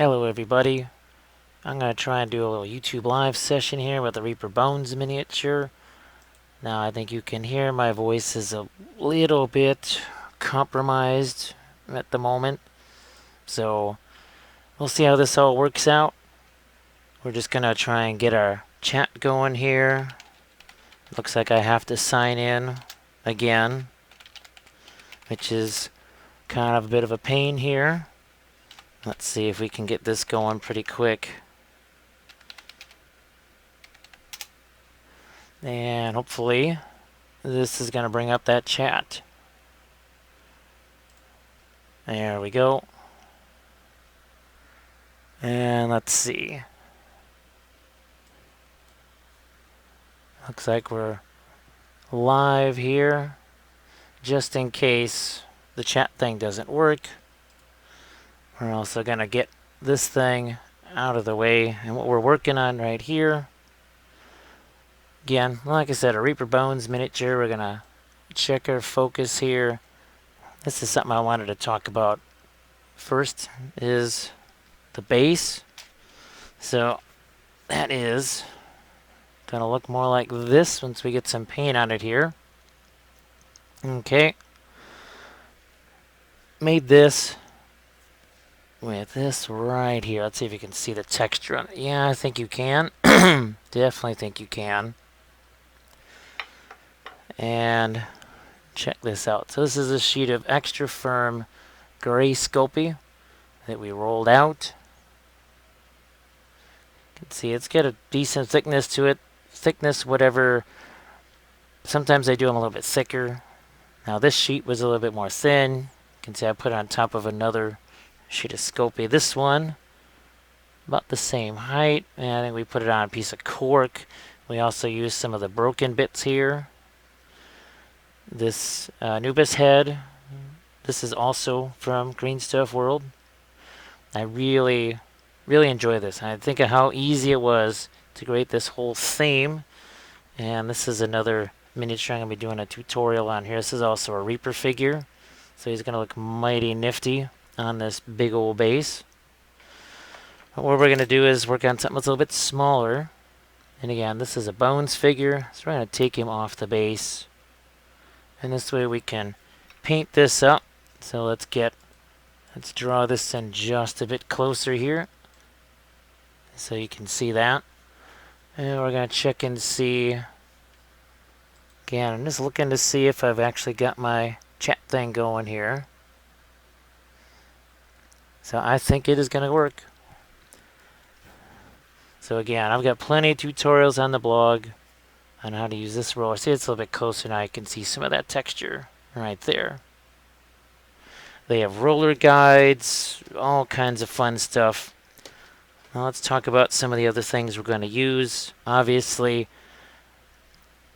Hello everybody. I'm going to try and do a little YouTube live session here with the Reaper Bones miniature. Now I think you can hear my voice is a little bit compromised at the moment. So we'll see how this all works out. We're just going to try and get our chat going here. Looks like I have to sign in again, which is kind of a bit of a pain here. Let's see if we can get this going pretty quick. And hopefully this is going to bring up that chat. There we go. And let's see. Looks like we're live here. Just in case the chat thing doesn't work, we're also going to get this thing out of the way. And what we're working on right here, again, like I said, a Reaper Bones miniature. We're going to check our focus here. This is something I wanted to talk about first, is the base. So that is going to look more like this once we get some paint on it here. Okay. Made this with this right here. Let's see if you can see the texture on it. Yeah, I think you can. Definitely think you can. And check this out. So this is a sheet of extra firm gray Sculpey that we rolled out. You can see it's got a decent thickness to it. Thickness, whatever. Sometimes I do them a little bit thicker. Now this sheet was a little bit more thin. You can see I put it on top of another sheet of Sculpey. This one, about the same height. And I think we put it on a piece of cork. We also used some of the broken bits here. This Anubis head, this is also from Green Stuff World. I really enjoy this. I think of how easy it was to create this whole theme. And this is another miniature I'm going to be doing a tutorial on here. This is also a Reaper figure. So he's going to look mighty nifty on this big old base. But what we're going to do is work on something that's a little bit smaller. And again, this is a Bones figure. So we're going to take him off the base. And this way we can paint this up. So let's draw this in just a bit closer here, so you can see that. And we're going to check and see. Again, I'm just looking to see if I've actually got my chat thing going here. So I think it is going to work. So again, I've got plenty of tutorials on the blog on how to use this roller. See, it's a little bit closer now. You can see some of that texture right there. They have roller guides, all kinds of fun stuff. Now let's talk about some of the other things we're going to use. Obviously,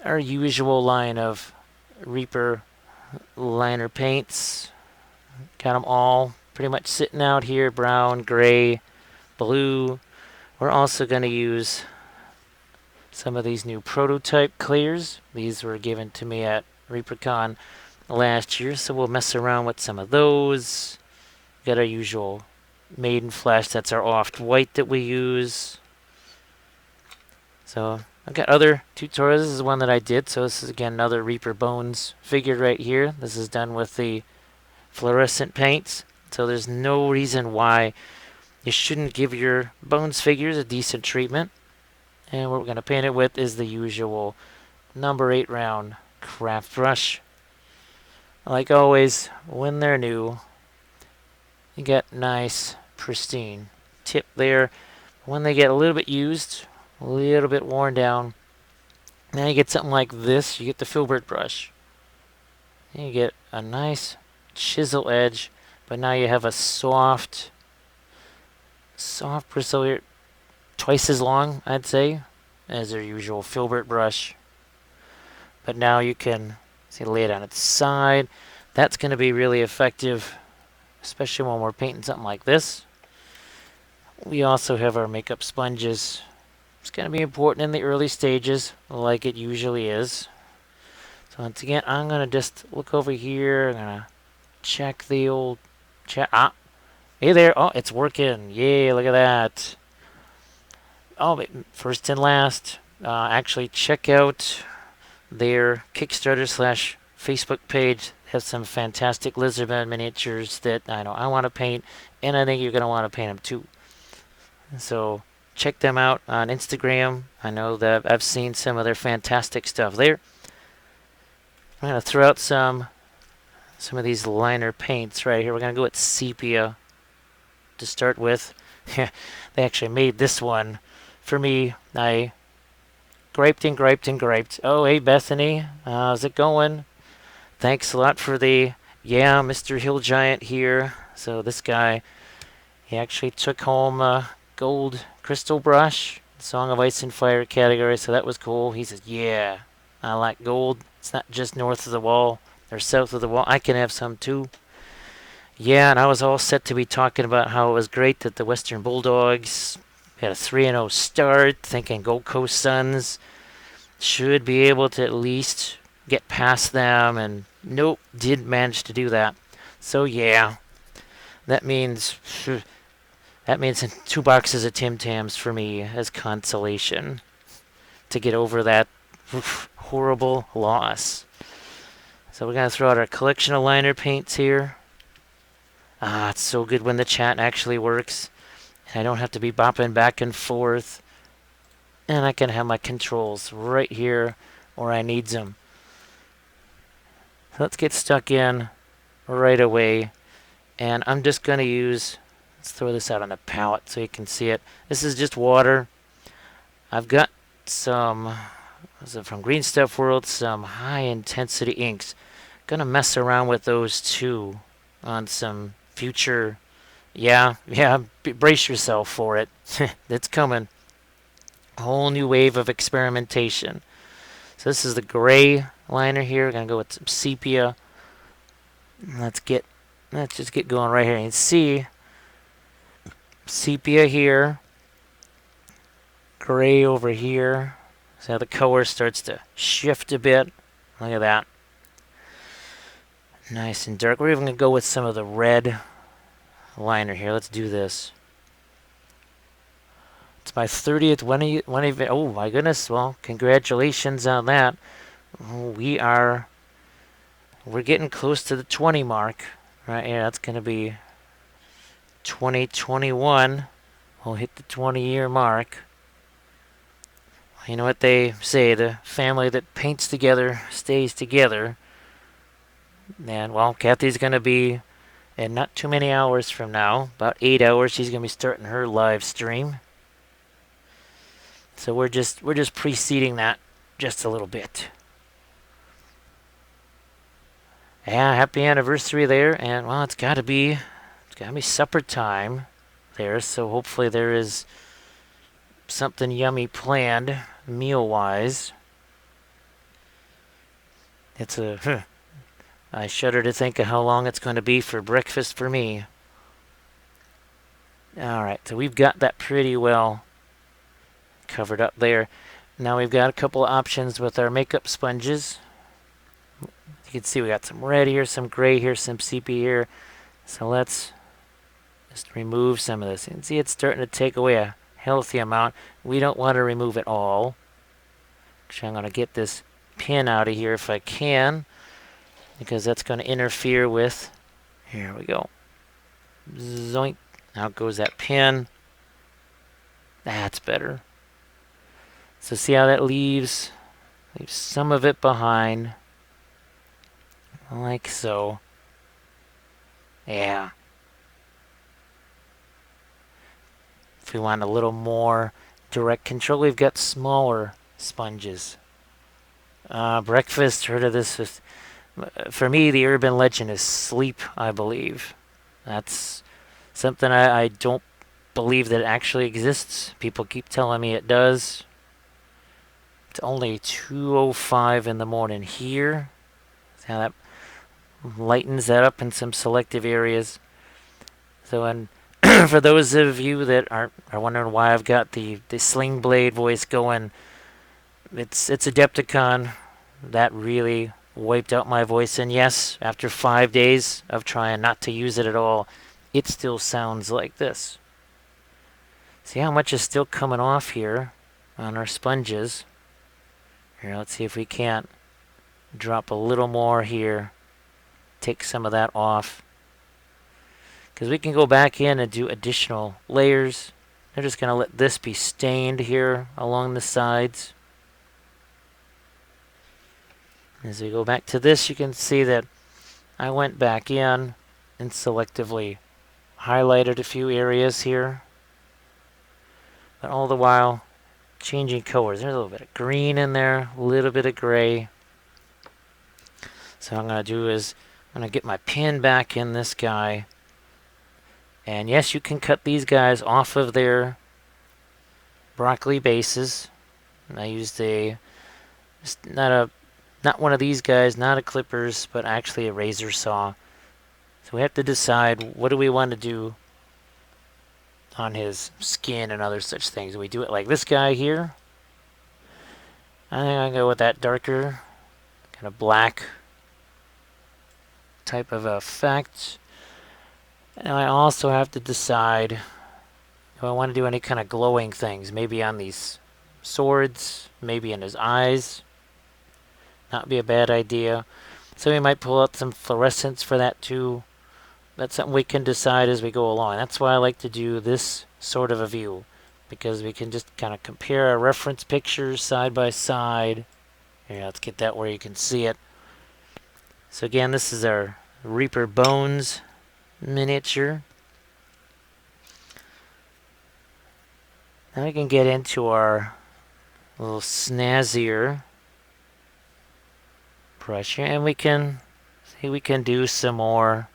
our usual line of Reaper liner paints. Got them all pretty much sitting out here. Brown, gray, blue. We're also going to use some of these new prototype clears. These were given to me at ReaperCon last year, so we'll mess around with some of those. Got our usual Maiden Flesh, that's our off-white that we use. So I've got other tutorials. This is one that I did, so this is again another Reaper Bones figure right here. This is done with the fluorescent paints, so there's no reason why you shouldn't give your Bones figures a decent treatment. And what we're going to paint it with is the usual number 8 round craft brush. Like always, when they're new, you get nice, pristine tip there. When they get a little bit used, a little bit worn down, now you get something like this. You get the filbert brush. You get a nice chisel edge, but now you have a soft bristle here. Twice as long, I'd say, as their usual filbert brush. But now you can lay it on its side. That's going to be really effective, especially when we're painting something like this. We also have our makeup sponges. It's going to be important in the early stages, like it usually is. So once again, I'm going to just look over here. I'm going to check the old chat. Hey there. Oh, it's working. Yay, look at that. Oh, first and last. Actually, check out their Kickstarter slash Facebook page. Has some fantastic lizardman miniatures that I know I want to paint, and I think you're going to want to paint them too. So check them out on Instagram. I know that I've seen some of their fantastic stuff there. I'm going to throw out some of these liner paints right here. We're going to go with sepia to start with. They actually made this one for me. I griped and griped and griped. Oh, hey, Bethany. How's it going? Thanks a lot for the, yeah, Mr. Hill Giant here. So this guy, he actually took home a gold crystal brush, Song of Ice and Fire category, so that was cool. He says, yeah, I like gold. It's not just north of the wall or south of the wall. I can have some too. Yeah, and I was all set to be talking about how it was great that the Western Bulldogs had a 3-0 start, thinking Gold Coast Suns should be able to at least get past them, and nope, didn't manage to do that. So yeah, that means that means 2 boxes of Tim Tams for me as consolation to get over that horrible loss. So we're gonna throw out our collection of liner paints here. Ah, it's so good when the chat actually works. I don't have to be bopping back and forth. And I can have my controls right here where I need them. So let's get stuck in right away. And I'm just going to use, let's throw this out on the palette so you can see it. This is just water. I've got some, was it from Green Stuff World, some high intensity inks. Gonna mess around with those too on some future, yeah, brace yourself for it. It's coming. A whole new wave of experimentation. So this is the gray liner here. We're gonna go with some sepia. Let's just get going right here. You can see sepia here, gray over here. So now the color starts to shift a bit. Look at that. Nice and dark. We're even gonna go with some of the red liner here. Let's do this. It's my 30th one event. Oh my goodness! Well, congratulations on that. We're getting close to the 20 mark, right? Yeah, that's gonna be 2021. We'll hit the 20-year mark. You know what they say: the family that paints together stays together. And well, Kathy's gonna be in not too many hours from now, about 8 hours. She's gonna be starting her live stream. So we're just preceding that just a little bit. Yeah, happy anniversary there, and well, it's gotta be supper time there. So hopefully there is something yummy planned meal-wise. It's a I shudder to think of how long it's going to be for breakfast for me. All right, so we've got that pretty well covered up there. Now we've got a couple of options with our makeup sponges. You can see we got some red here, some gray here, some sepia here. So let's just remove some of this. You can see it's starting to take away a healthy amount. We don't want to remove it all. Actually, I'm going to get this pin out of here if I can, because that's going to interfere with, here we go. Zoink. Out goes that pin. That's better. So see how that leaves some of it behind, like so. Yeah. If we want a little more direct control, we've got smaller sponges. Breakfast, heard of this? For me, the urban legend is sleep, I believe. That's something I don't believe that it actually exists. People keep telling me it does. It's only 2:05 in the morning here. See how that lightens that up in some selective areas. So, and for those of you that are wondering why I've got the sling blade voice going, it's Adepticon that really wiped out my voice. And yes, after 5 days of trying not to use it at all, it still sounds like this. See how much is still coming off here on our sponges. Here, let's see if we can't drop a little more here. Take some of that off. Because we can go back in and do additional layers. I'm just going to let this be stained here along the sides. As we go back to this, you can see that I went back in and selectively highlighted a few areas here. But all the while, changing colors. There's a little bit of green in there, a little bit of gray. So what I'm going to do is I'm going to get my pin back in this guy. And yes, you can cut these guys off of their broccoli bases. And I used not one of these guys, not a clippers, but actually a razor saw. So we have to decide, what do we want to do on his skin and other such things. Do we do it like this guy here? I think I'll go with that darker, kind of black type of effect. And I also have to decide if I want to do any kind of glowing things, maybe on these swords, maybe in his eyes. Not be a bad idea. So we might pull out some fluorescence for that too. That's something we can decide as we go along. That's why I like to do this sort of a view, because we can just kind of compare our reference pictures side by side. Here, let's get that where you can see it. So again, this is our Reaper Bones miniature. Now we can get into our little snazzier brush here, and we can do some more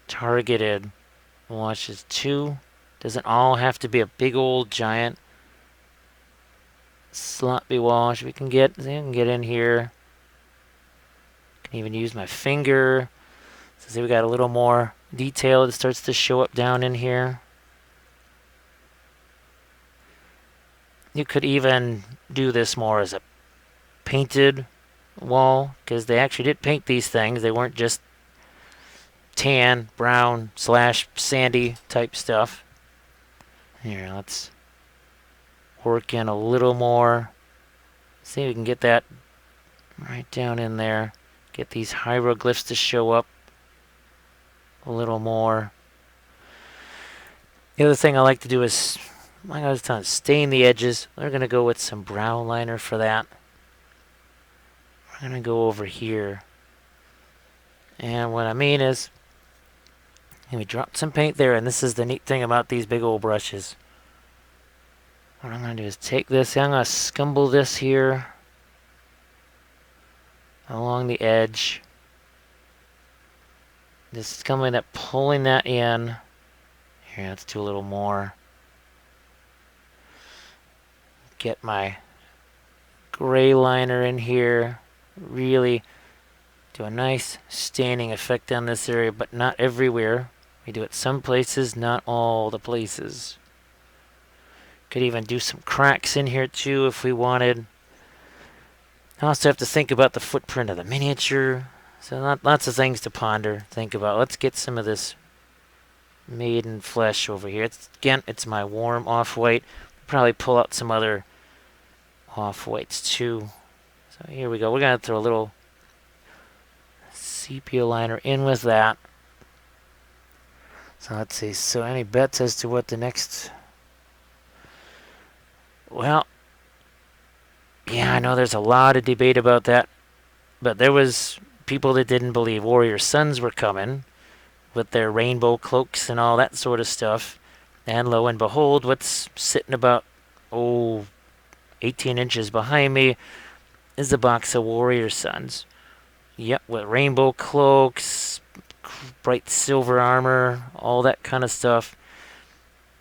targeted washes too. Doesn't all have to be a big old giant sloppy wash. We can get in here. Can even use my finger. So see, we got a little more detail that starts to show up down in here. You could even do this more as a painted wall, because they actually did paint these things. They weren't just tan, brown, / sandy type stuff. Here, let's work in a little more. See if we can get that right down in there. Get these hieroglyphs to show up a little more. The other thing I like to do is, like I was telling, stain the edges. We're going to go with some brown liner for that. We're going to go over here. And what I mean is, and we dropped some paint there, and this is the neat thing about these big old brushes. What I'm going to do is take this, I'm going to scumble this here along the edge. Just scumbling that, pulling that in. Here, let's do a little more. Get my gray liner in here. Really do a nice staining effect on this area, but not everywhere. We do it some places, not all the places. Could even do some cracks in here too if we wanted. I also have to think about the footprint of the miniature. So lots of things to ponder, think about. Let's get some of this maiden flesh over here. It's my warm off-white. Probably pull out some other off-whites too. So here we go. We're going to throw a little sepia liner in with that. So let's see. So any bets as to what the next... Well, yeah, I know there's a lot of debate about that. But there was people that didn't believe Warrior Sons were coming with their rainbow cloaks and all that sort of stuff. And lo and behold, what's sitting about, 18 inches behind me is a box of Warrior Sons. Yep, with rainbow cloaks, bright silver armor, all that kind of stuff.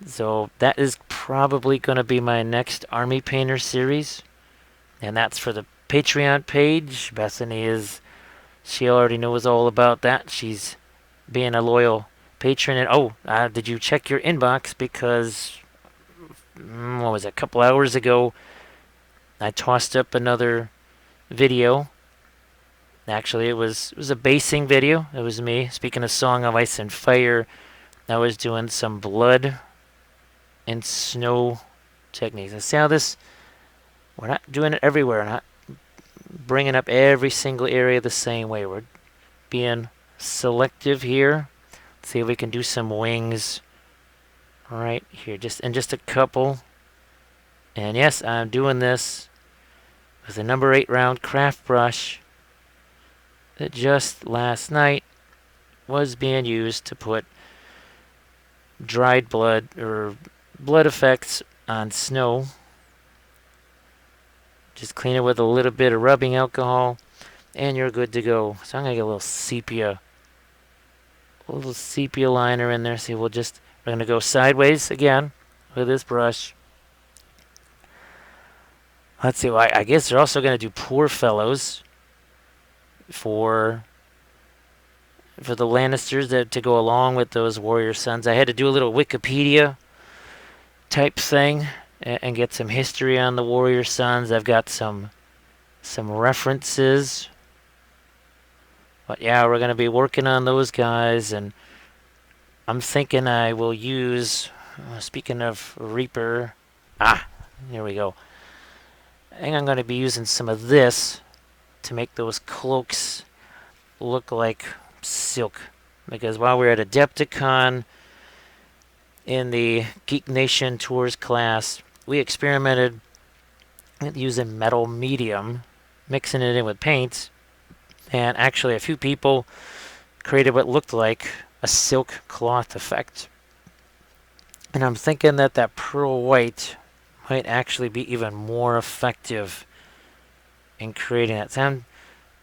So that is probably going to be my next Army Painter series. And that's for the Patreon page. Bethany she already knows all about that. She's being a loyal patron. And did you check your inbox? Because, what was it, a couple hours ago, I tossed up another video Actually, it was a basing video. It was me. Speaking of Song of Ice and Fire, I was doing some blood and snow techniques. And see how this, we're not doing it everywhere. We're not bringing up every single area the same way. We're being selective here. See if we can do some wings right here. Just a couple. And yes, I'm doing this with a number 8 round craft brush that just last night was being used to put dried blood or blood effects on snow. Just clean it with a little bit of rubbing alcohol and you're good to go. So I'm gonna get a little sepia liner in there. See, we're gonna go sideways again with this brush. Let's see. Well, I guess they're also gonna do Poor Fellows for the Lannisters to go along with those warrior sons. I had to do a little Wikipedia type thing and get some history on the warrior sons. I've got some references. But yeah, we're going to be working on those guys, and I'm thinking I will use, speaking of Reaper, here we go. I think I'm going to be using some of this to make those cloaks look like silk. Because while we were at Adepticon in the Geek Nation Tours class, we experimented with using metal medium, mixing it in with paints, and actually a few people created what looked like a silk cloth effect. And I'm thinking that pearl white might actually be even more effective in creating that. So I'm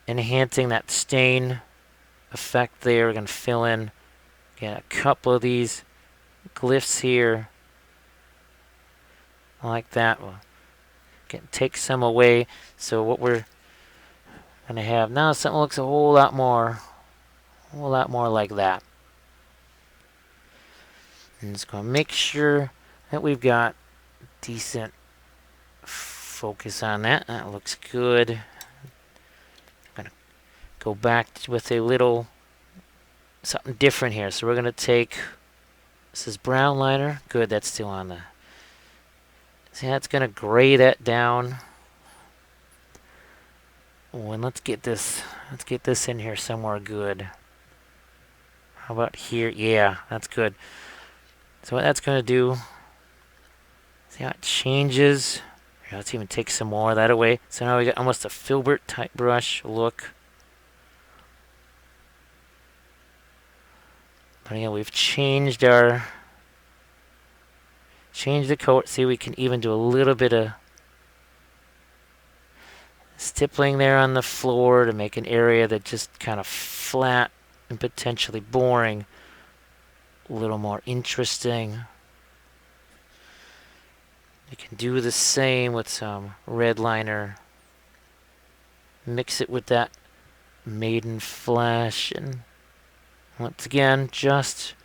enhancing that stain effect there. We're going to fill in again a couple of these glyphs here like that. We'll take some away. So what we're going to have now, something looks a whole lot more like that. And just going to make sure that we've got decent focus on that. That looks good. I'm going to go back with a little something different here. So we're going to take, this is brown liner. Good, that's still on the, see, that's going to gray that down. Oh, and let's get this in here somewhere good. How about here? Yeah, that's good. So what that's going to do, see how it changes. Here, let's even take some more of that away. So now we got almost a filbert type brush look. But yeah, we've changed the coat. See, we can even do a little bit of stippling there on the floor to make an area that just kind of flat and potentially boring a little more interesting. You can do the same with some red liner. Mix it with that maiden flash, and once again, just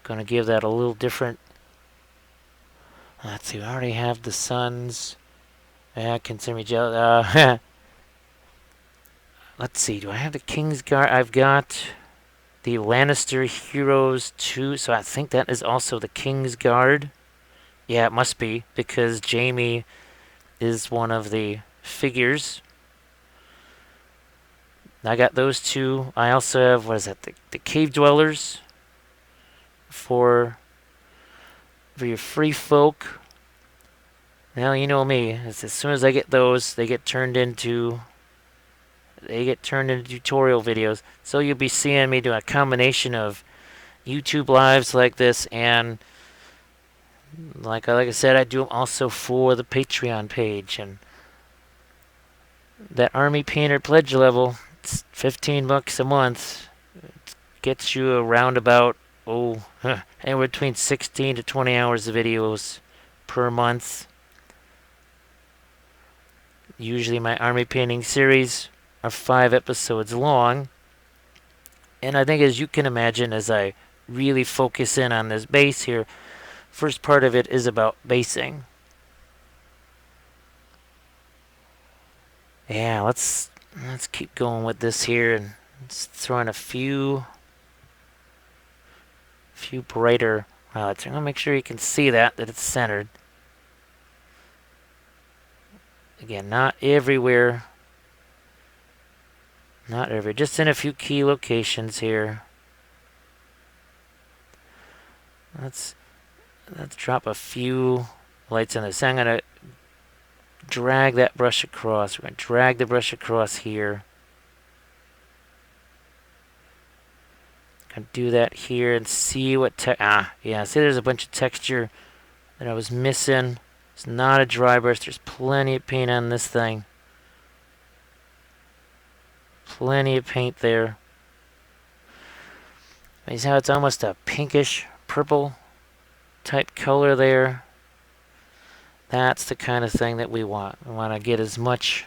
gonna give that a little different. Let's see, we already have the suns. Yeah, consider me jealous. Let's see, do I have the King's Guard? I've got the Lannister Heroes 2, so I think that is also the King's Guard. Yeah, it must be, because Jaime is one of the figures. I got those two. I also have, what is that, the Cave Dwellers for your free folk. Now, you know me, as soon as I get those, they get turned into tutorial videos. So you'll be seeing me do a combination of YouTube lives like this, and like I said, I do them also for the Patreon page. And that Army Painter pledge level, it's $15 a month. It gets you around about anywhere between 16 to 20 hours of videos per month. Usually my army painting series are 5 episodes long. And I think, as you can imagine, as I really focus in on this base here, first part of it is about basing. Yeah, let's Let's keep going with this here and just throw in a few brighter highlights. I'm gonna make sure you can see that it's centered. Again, not everywhere. Not everywhere. Just in a few key locations here. Let's drop a few lights in this. I'm gonna drag that brush across. We're gonna drag the brush across here. Gonna do that here and see what yeah, see there's a bunch of texture that I was missing. It's not a dry brush. There's plenty of paint on this thing. Plenty of paint there. You see how it's almost a pinkish purple type color there? That's the kind of thing that we want. We want to get as much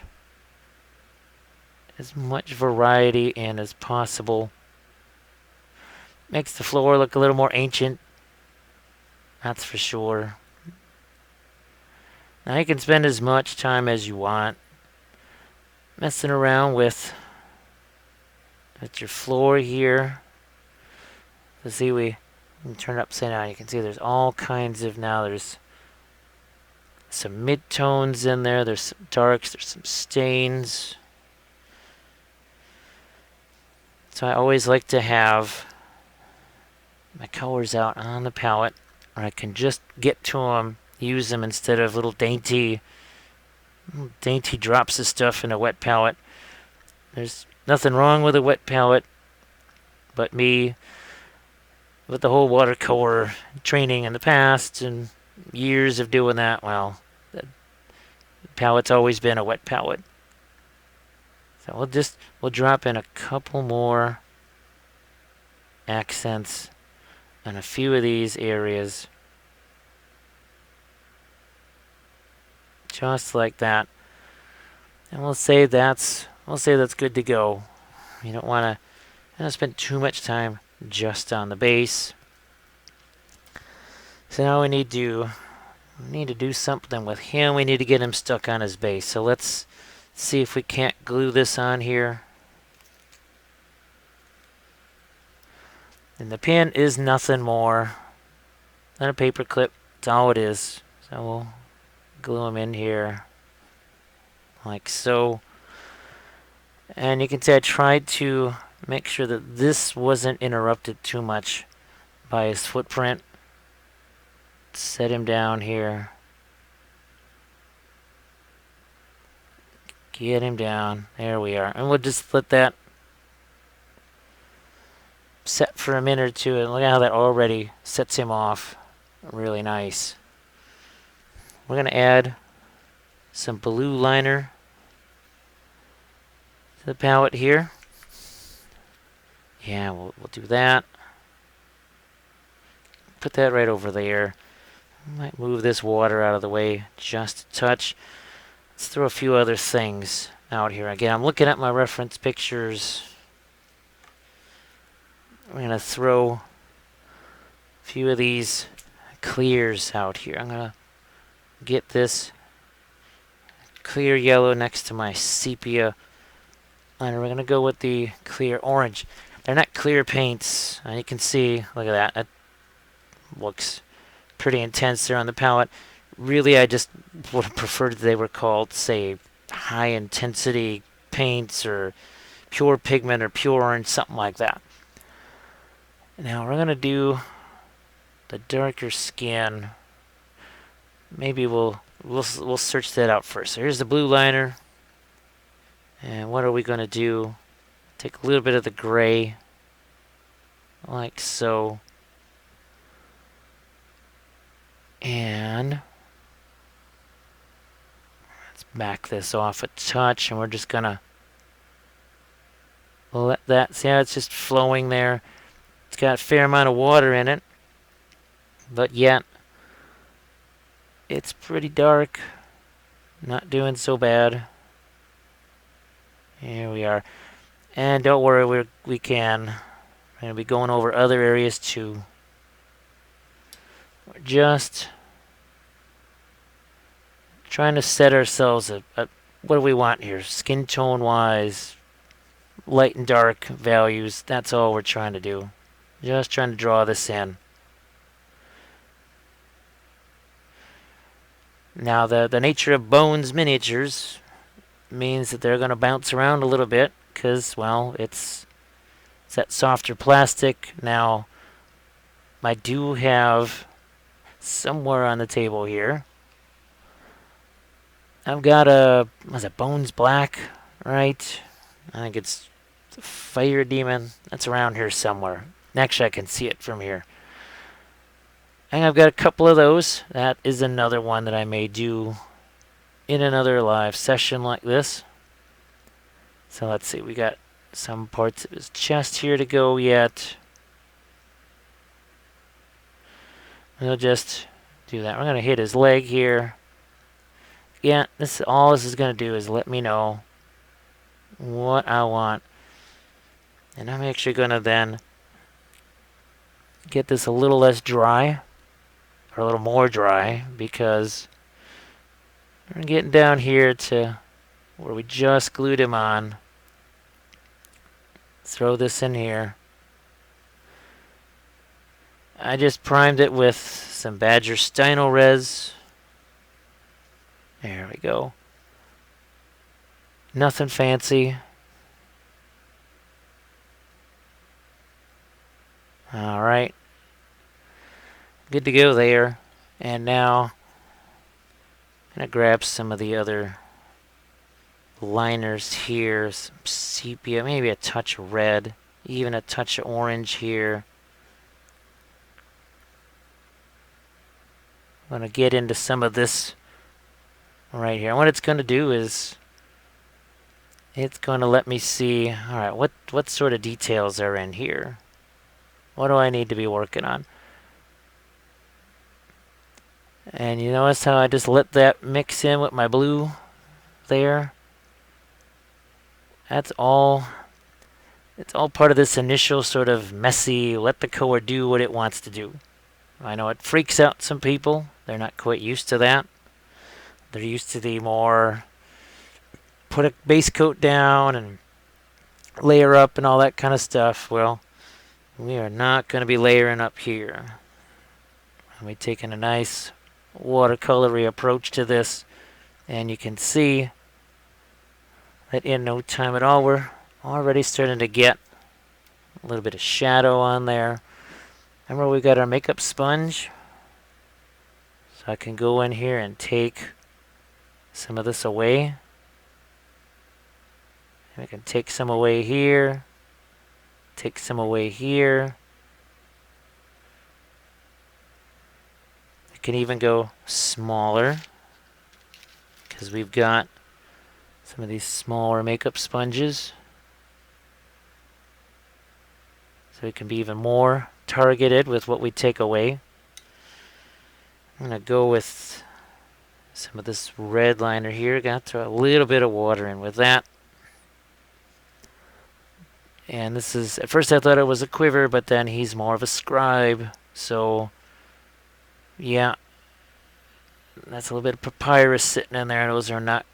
variety in as possible. Makes the floor look a little more ancient. That's for sure. Now you can spend as much time as you want messing around with your floor here. So see, we can turn it upside down. You can see there's all kinds of, now there's some mid-tones in there. There's some darks. There's some stains. So I always like to have my colors out on the palette, or I can just get to them, use them instead of little dainty drops of stuff in a wet palette. There's nothing wrong with a wet palette, but me, with the whole watercolor training in the past and years of doing that, well, the palette's always been a wet palette. So we'll drop in a couple more accents on a few of these areas. Just like that. And we'll say that's good to go. You don't want to spend too much time just on the base. So now we need to do something with him. We need to get him stuck on his base. So let's see if we can't glue this on here. And the pin is nothing more than a paper clip. That's all it is. So we'll glue him in here like so. And you can see I tried to make sure that this wasn't interrupted too much by his footprint. Set him down here. Get him down. There we are. And we'll just let that set for a minute or two. And look at how that already sets him off really nice. We're going to add some blue liner to the palette here. Yeah, we'll do that. Put that right over there. Might move this water out of the way just a touch. Let's throw a few other things out here. Again, I'm looking at my reference pictures. We're going to throw a few of these clears out here. I'm going to get this clear yellow next to my sepia liner. We're going to go with the clear orange. They're not clear paints. You can see, look at that. That looks pretty intense there on the palette. Really, I just would have preferred they were called, say, high intensity paints or pure pigment or pure orange, something like that. Now we're going to do the darker skin. Maybe we'll search that out first. So here's the blue liner. And what are we going to do? Take a little bit of the gray, like so. And let's back this off a touch, and we're just going to let that, see how it's just flowing there? It's got a fair amount of water in it, but yet it's pretty dark. Not doing so bad. Here we are. And don't worry, we can. We're going to be going over other areas too. We're just trying to set ourselves a what do we want here? Skin tone wise, light and dark values. That's all we're trying to do. Just trying to draw this in. Now the nature of Bones miniatures means that they're going to bounce around a little bit because, well, it's that softer plastic. Now, I do have somewhere on the table here, I've got was it Bones Black, right? I think it's the Fire Demon. That's around here somewhere. Actually, I can see it from here. And I've got a couple of those. That is another one that I may do in another live session like this. So let's see, we got some parts of his chest here to go yet. We'll just do that. We're going to hit his leg here. Yeah, all this is going to do is let me know what I want. And I'm actually going to then get this a little less dry, or a little more dry, because we're getting down here to where we just glued him on. Throw this in here. I just primed it with some Badger Stino Res. There we go. Nothing fancy. Alright. Good to go there. And now I'm going to grab some of the other liners here. Some sepia, maybe a touch of red, even a touch of orange here. I'm going to get into some of this right here. And what it's going to do is it's going to let me see, alright, what sort of details are in here? What do I need to be working on? And you notice how I just let that mix in with my blue there? That's all. It's all part of this initial sort of messy, let the color do what it wants to do. I know it freaks out some people. They're not quite used to that. They're used to the more put a base coat down and layer up and all that kind of stuff. Well, we are not going to be layering up here. We're taking a nice watercolory approach to this, and you can see that in no time at all we're already starting to get a little bit of shadow on there. Remember, we got our makeup sponge, so I can go in here and take some of this away. I can take some away here, take some away here. I can even go smaller because we've got some of these smaller makeup sponges. So it can be even more targeted with what we take away. I'm going to go with some of this red liner here. Got to throw a little bit of water in with that. And this is, at first I thought it was a quiver, but then he's more of a scribe. So, yeah. That's a little bit of papyrus sitting in there. Those are not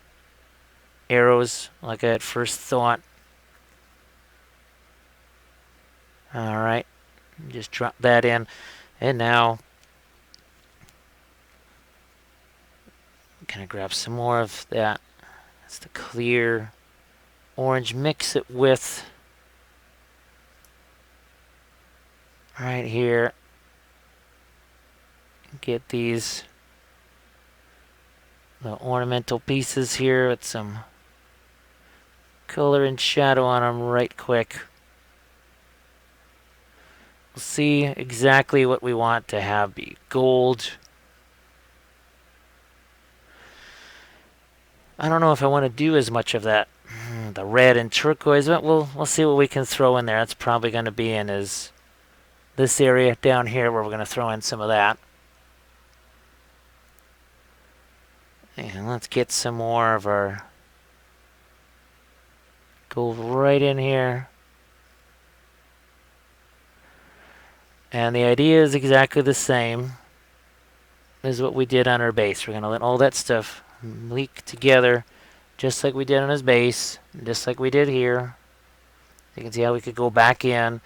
arrows like I at first thought. Alright. Just drop that in. And now, I'm going to grab some more of that. That's the clear orange. Mix it with right here. Get these little ornamental pieces here with some color and shadow on them right quick. We'll see exactly what we want to have be gold. I don't know if I want to do as much of that, the red and turquoise, but we'll see what we can throw in there. That's probably going to be in is this area down here where we're going to throw in some of that. And let's get some more of our gold right in here. And the idea is exactly the same as what we did on our base. We're going to let all that stuff leak together just like we did on his base, just like we did here. You can see how we could go back in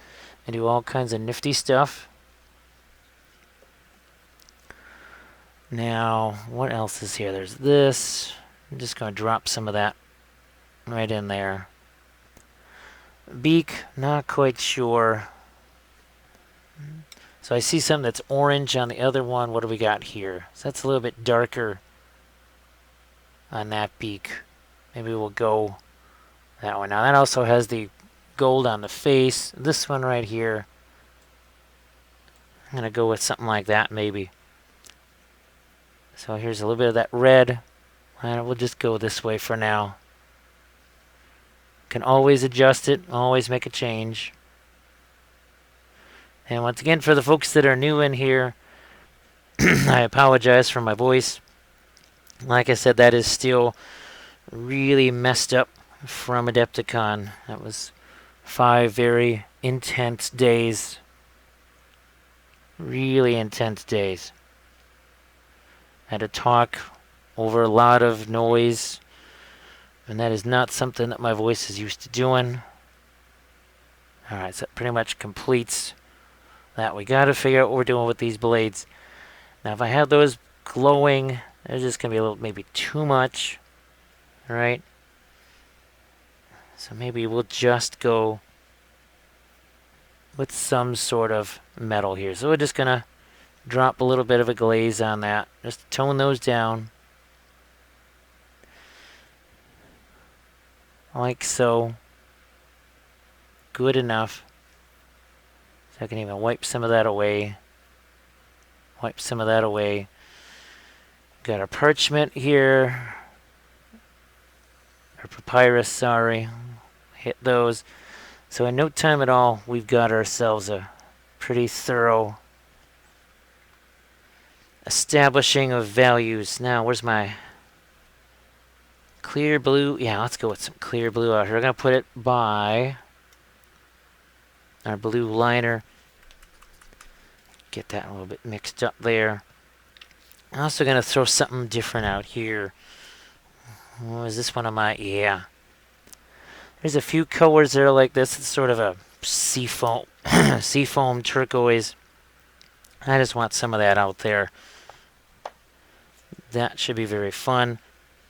and do all kinds of nifty stuff. Now, what else is here? There's this. I'm just going to drop some of that right in there. Beak, not quite sure. So I see something that's orange on the other one. What do we got here? So that's a little bit darker on that beak. Maybe we'll go that one. Now that also has the gold on the face. This one right here, I'm going to go with something like that maybe. So here's a little bit of that red. And we'll just go this way for now. Can always adjust it, always make a change. And once again, for the folks that are new in here, I apologize for my voice. Like I said, that is still really messed up from Adepticon. That was 5 very intense days. Really intense days. Had to talk over a lot of noise, and that is not something that my voice is used to doing. Alright, so that pretty much completes that. We got to figure out what we're doing with these blades. Now if I have those glowing, they're just going to be a little, maybe too much. Alright, so maybe we'll just go with some sort of metal here. So we're just going to drop a little bit of a glaze on that, just to tone those down. Like so. Good enough. So I can even wipe some of that away. Wipe some of that away. Got our parchment here. Or papyrus, sorry. Hit those. So in no time at all, we've got ourselves a pretty thorough establishing of values. Now, where's my clear blue? Yeah, let's go with some clear blue out here. We're going to put it by our blue liner. Get that a little bit mixed up there. I'm also going to throw something different out here. Oh, is this one of my... Yeah. There's a few colors that are like this. It's sort of a seafoam, seafoam turquoise. I just want some of that out there. That should be very fun.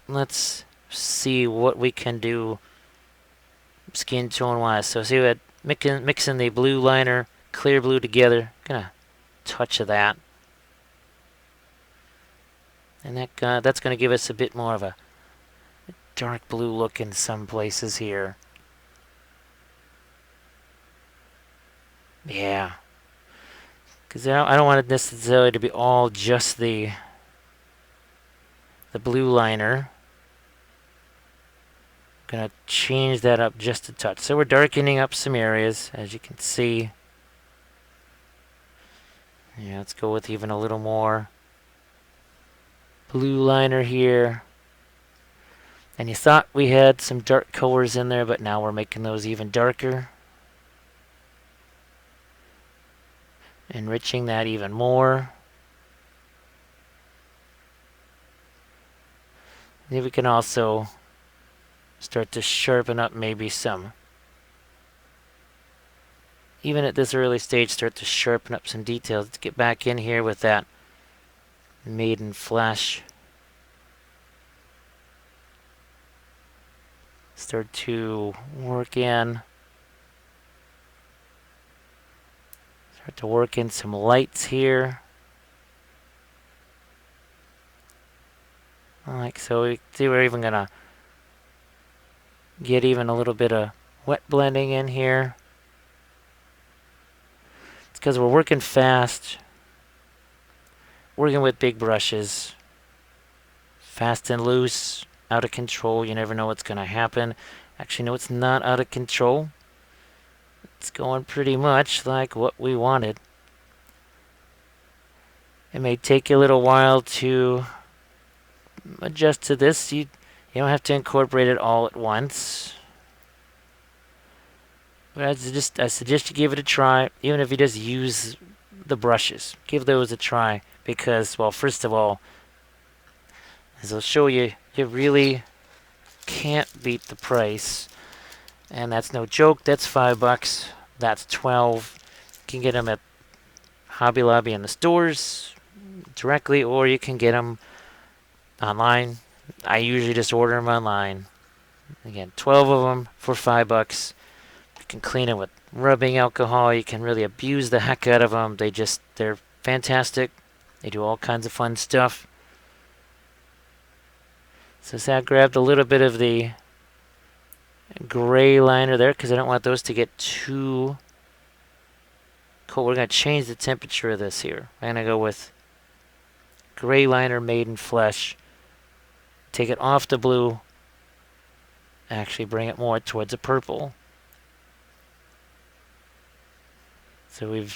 Let's see what we can do skin tone wise. So see what mixing the blue liner, clear blue together. Gonna touch of that. And that's going to give us a bit more of a dark blue look in some places here. Yeah. Because I don't want it necessarily to be all just the blue liner. I'm going to change that up just a touch. So we're darkening up some areas, as you can see. Yeah, let's go with even a little more blue liner here. And you thought we had some dark colors in there, but now we're making those even darker. Enriching that even more. Then we can also start to sharpen up maybe some. Even at this early stage, start to sharpen up some details. Let's get back in here with that maiden flesh. Start to work in. Start to work in some lights here. Like so. We see we're even gonna get even a little bit of wet blending in here. It's because we're working fast. Working with big brushes. Fast and loose. Out of control. You never know what's gonna happen. Actually, no, it's not out of control. It's going pretty much like what we wanted. It may take you a little while to adjust to this. You don't have to incorporate it all at once. But I suggest you give it a try, even if you just use the brushes. Give those a try because, well, first of all, as I'll show you, you really can't beat the price. And that's no joke. That's $5. That's 12. You can get them at Hobby Lobby in the stores directly, or you can get them online. I usually just order them online. Again, 12 of them for $5. You can clean it with rubbing alcohol. You can really abuse the heck out of them. They're fantastic. They do all kinds of fun stuff. So I grabbed a little bit of the gray liner there because I don't want those to get too cold. We're going to change the temperature of this here. I'm going to go with gray liner made in flesh. Take it off the blue. Actually bring it more towards a purple. So we're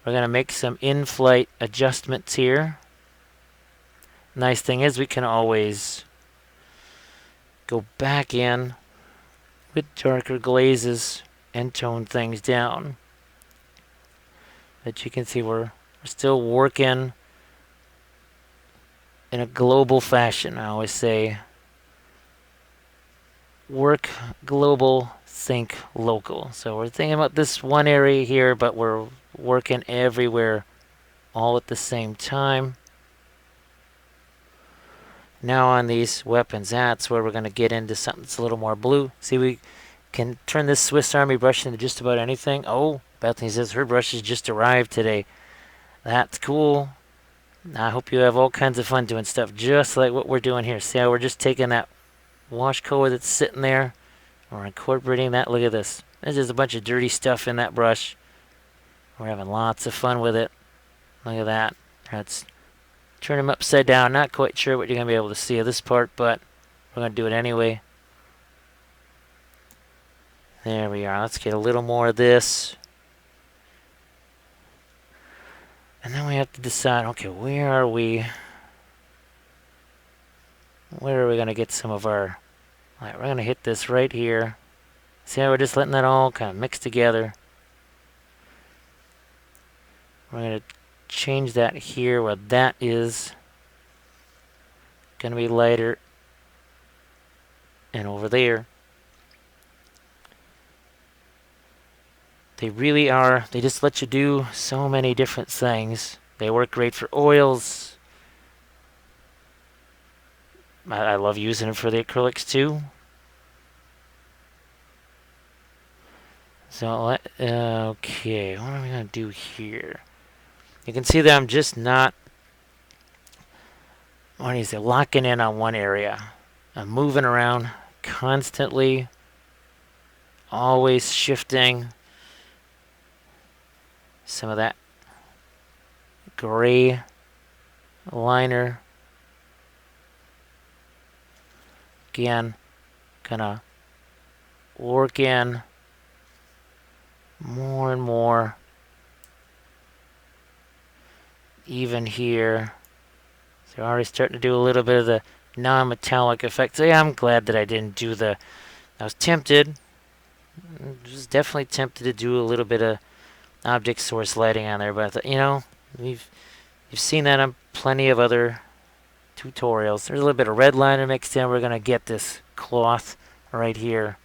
going to make some in-flight adjustments here. Nice thing is we can always go back in with darker glazes and tone things down. But you can see we're still working in a global fashion. I always say work global, think local. So we're thinking about this one area here, but we're working everywhere all at the same time. Now on these weapons, that's where we're going to get into something that's a little more blue. See, we can turn this Swiss Army brush into just about anything. Oh, Bethany says her brushes just arrived today. That's cool. I hope you have all kinds of fun doing stuff just like what we're doing here. See how we're just taking that wash color that's sitting there. We're incorporating that. Look at this. There's just a bunch of dirty stuff in that brush. We're having lots of fun with it. Look at that. Let's turn them upside down. Not quite sure what you're going to be able to see of this part, but we're going to do it anyway. There we are. Let's get a little more of this. And then we have to decide, okay, where are we going to get some of our... All right, we're going to hit this right here. See how we're just letting that all kind of mix together. We're going to change that here where that is going to be lighter. And over there. They really are. They just let you do so many different things. They work great for oils. I love using them for the acrylics too. So, okay, what are we going to do here? You can see that I'm just not, what do you say, locking in on one area. I'm moving around constantly, always shifting some of that gray liner. Again, gonna work in more and more, even here. So already starting to do a little bit of the non-metallic effect. So yeah, I'm glad that I didn't do the, I was tempted, I was definitely tempted to do a little bit of object source lighting on there, but I thought, you know, you've seen that on plenty of other tutorials. There's a little bit of red liner mixed in. We're going to get this cloth right here.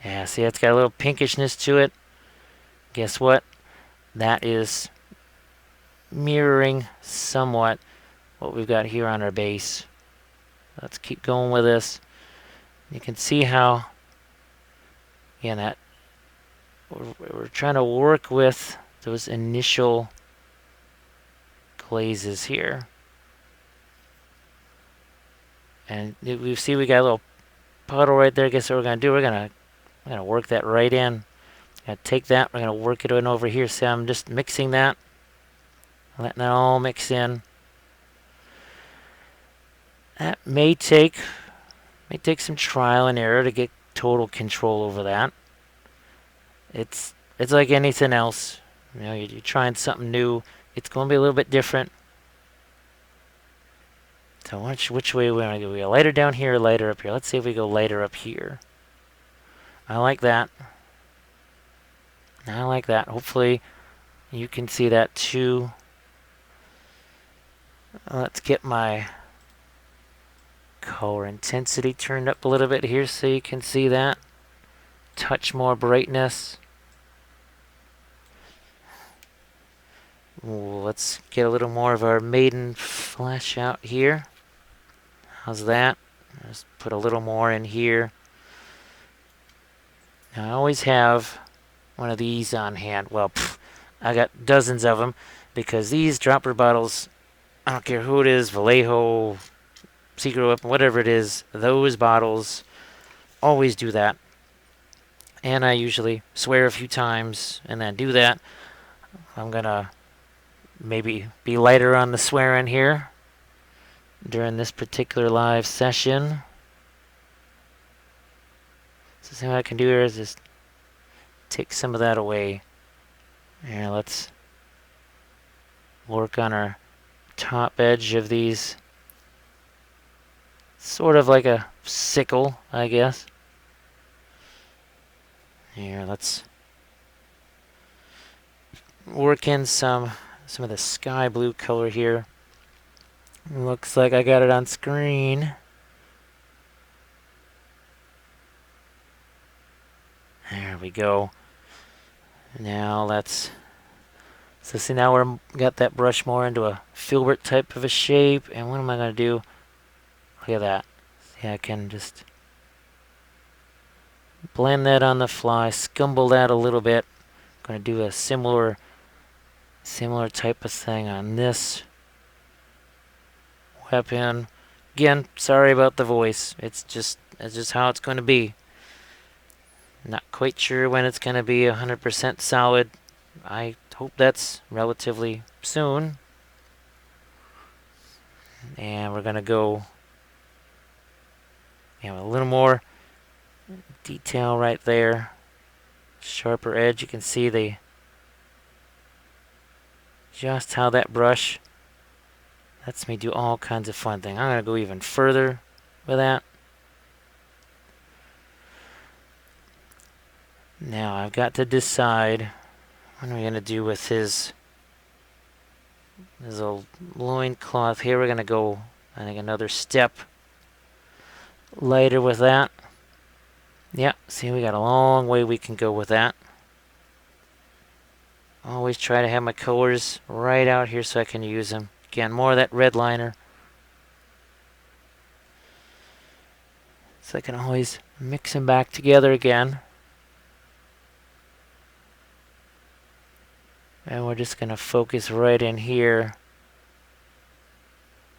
Yeah, see, it's got a little pinkishness to it. Guess what? That is mirroring somewhat what we've got here on our base. Let's keep going with this. You can see how, again, that we're trying to work with those initial glazes here. And we see we got a little puddle right there. Guess what we're going to do? We're going to work that right in. Going to take that. We're going to work it in over here. See, I'm just mixing that. Letting that all mix in. That may take some trial and error to get total control over that. It's like anything else. You know, you're trying something new. It's going to be a little bit different. So which way we want to go? We go lighter down here or lighter up here? Let's see if we go lighter up here. I like that. I like that. Hopefully you can see that too. Let's get my Color intensity turned up a little bit here so you can see that. Touch more brightness. Ooh, let's get a little more of our maiden flesh out here. How's that? Just put a little more in here. Now I always have one of these on hand. Well, I got dozens of them because these dropper bottles, I don't care who it is, Vallejo, Secret Weapon, whatever it is, those bottles always do that. And I usually swear a few times and then do that. I'm gonna maybe be lighter on the swearing here during this particular live session. So see what I can do here is just take some of that away. Here, let's work on our top edge of these. Sort of like a sickle, I guess. Here, let's work in some of the sky blue color here. Looks like I got it on screen. There we go. Now let's, so see now we're got that brush more into a filbert type of a shape. And what am I going to do? Look at that. See, I can just blend that on the fly, scumble that a little bit. I'm going to do a similar type of thing on this weapon. Again, sorry about the voice. It's just how it's going to be. Not quite sure when it's going to be 100% solid. I hope that's relatively soon. And we're going to go a little more detail right there. Sharper edge. You can see just how that brush lets me do all kinds of fun things. I'm going to go even further with that. Now I've got to decide what am I going to do with his old loin cloth here. We're going to go, I think, another step lighter with that. Yeah, see, we got a long way we can go with that. Always try to have my colors right out here so I can use them. Again, more of that red liner. So I can always mix them back together again. And we're just going to focus right in here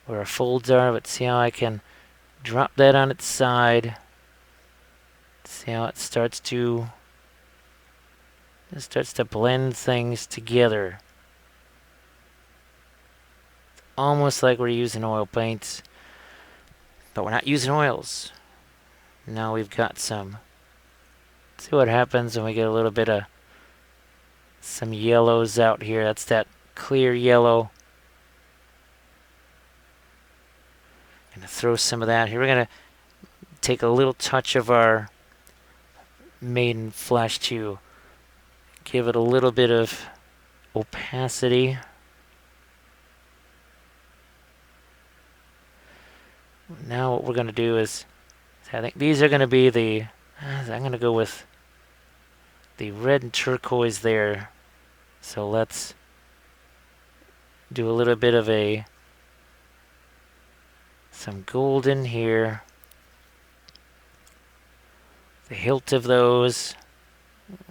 where our folds are. But see how I can drop that on its side. See how it starts to blend things together. It's almost like we're using oil paints, but we're not using oils. Now we've got some. Let's see what happens when we get a little bit of some yellows out here. That's that clear yellow. Gonna throw some of that here. We're gonna take a little touch of our maiden flesh to give it a little bit of opacity. Now what we're gonna do is, I think these are gonna be I'm gonna go with the red and turquoise there. So let's do a little bit of some golden here. The hilt of those,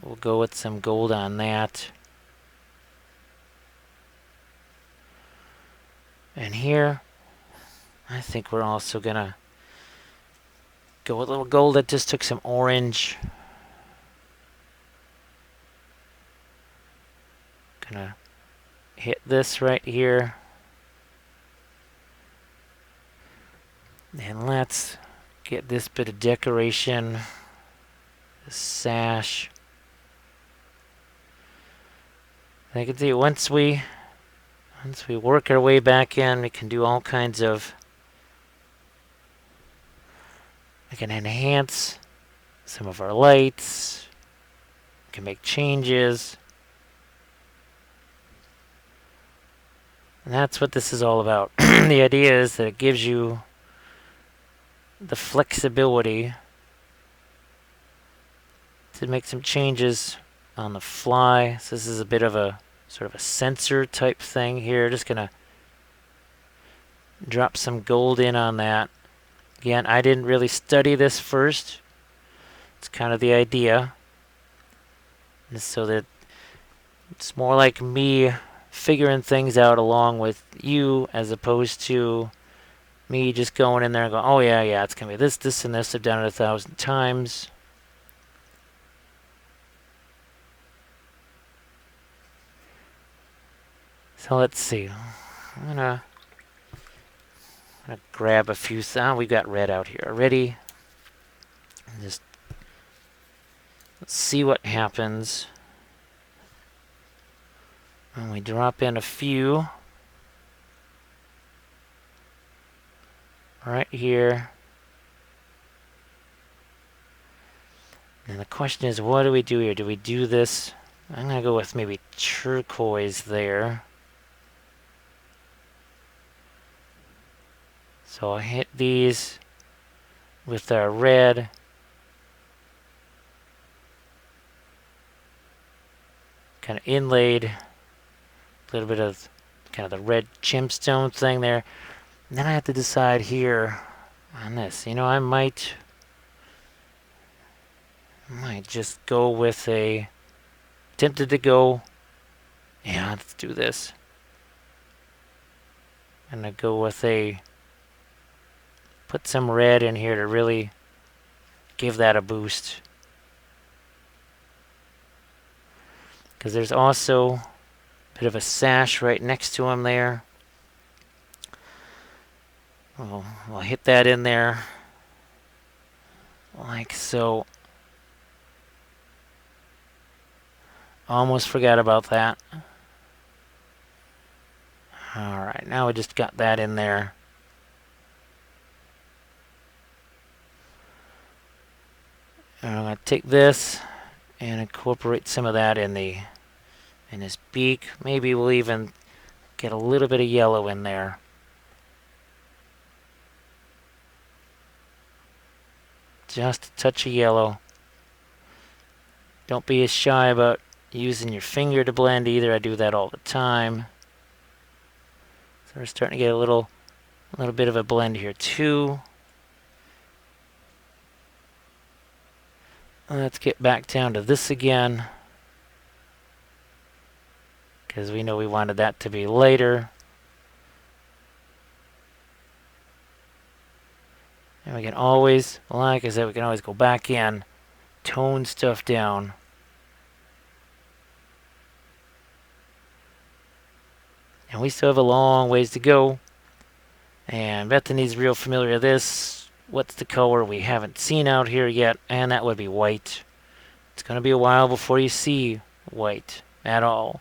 we'll go with some gold on that. And here, I think we're also gonna go with a little gold that just took some orange. Gonna hit this right here. And let's get this bit of decoration, the sash. I can see once we work our way back in, we can do all kinds of, we can enhance some of our lights, we can make changes. And that's what this is all about. The idea is that it gives you the flexibility to make some changes on the fly. So this is a bit of a sort of a sensor type thing here. Just gonna drop some gold in on that. Again, I didn't really study this first. It's kind of the idea. So that it's more like me figuring things out along with you as opposed to me just going in there and going, oh yeah, it's gonna be this, this, and this. I've done it 1,000 times. So let's see. I'm gonna grab a few. We got red out here already. Just let's see what happens when we drop in a few right here. And the question is, what do we do here? Do we do this? I'm gonna go with maybe turquoise there. So I'll hit these with our red. Kind of inlaid. A little bit of kind of the red gemstone thing there. And then I have to decide here on this. You know, I might just go with a... Tempted to go... Yeah, let's do this. I'm gonna go with a... Put some red in here to really give that a boost. Because there's also a bit of a sash right next to him there. We'll hit that in there like so. Almost forgot about that. Alright, now we just got that in there. And I'm going to take this and incorporate some of that in his beak. Maybe we'll even get a little bit of yellow in there. Just a touch of yellow. Don't be as shy about using your finger to blend either. I do that all the time. So we're starting to get a little bit of a blend here too. Let's get back down to this again, because we know we wanted that to be lighter. And we can always, like I said, we can always go back in, tone stuff down. And we still have a long ways to go. And Bethany's real familiar with this. What's the color we haven't seen out here yet? And that would be white. It's going to be a while before you see white at all.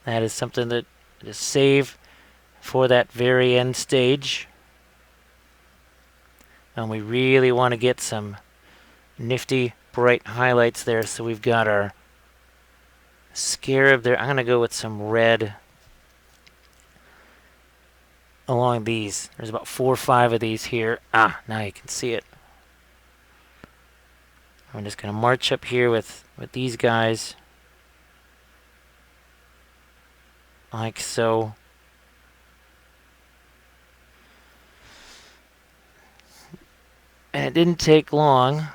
That is something that is save for that very end stage. And we really want to get some nifty, bright highlights there. So we've got our scarab there. I'm going to go with some red along these. There's about 4 or 5 of these here. Now you can see it. I'm just going to march up here with these guys. Like so. And it didn't take long.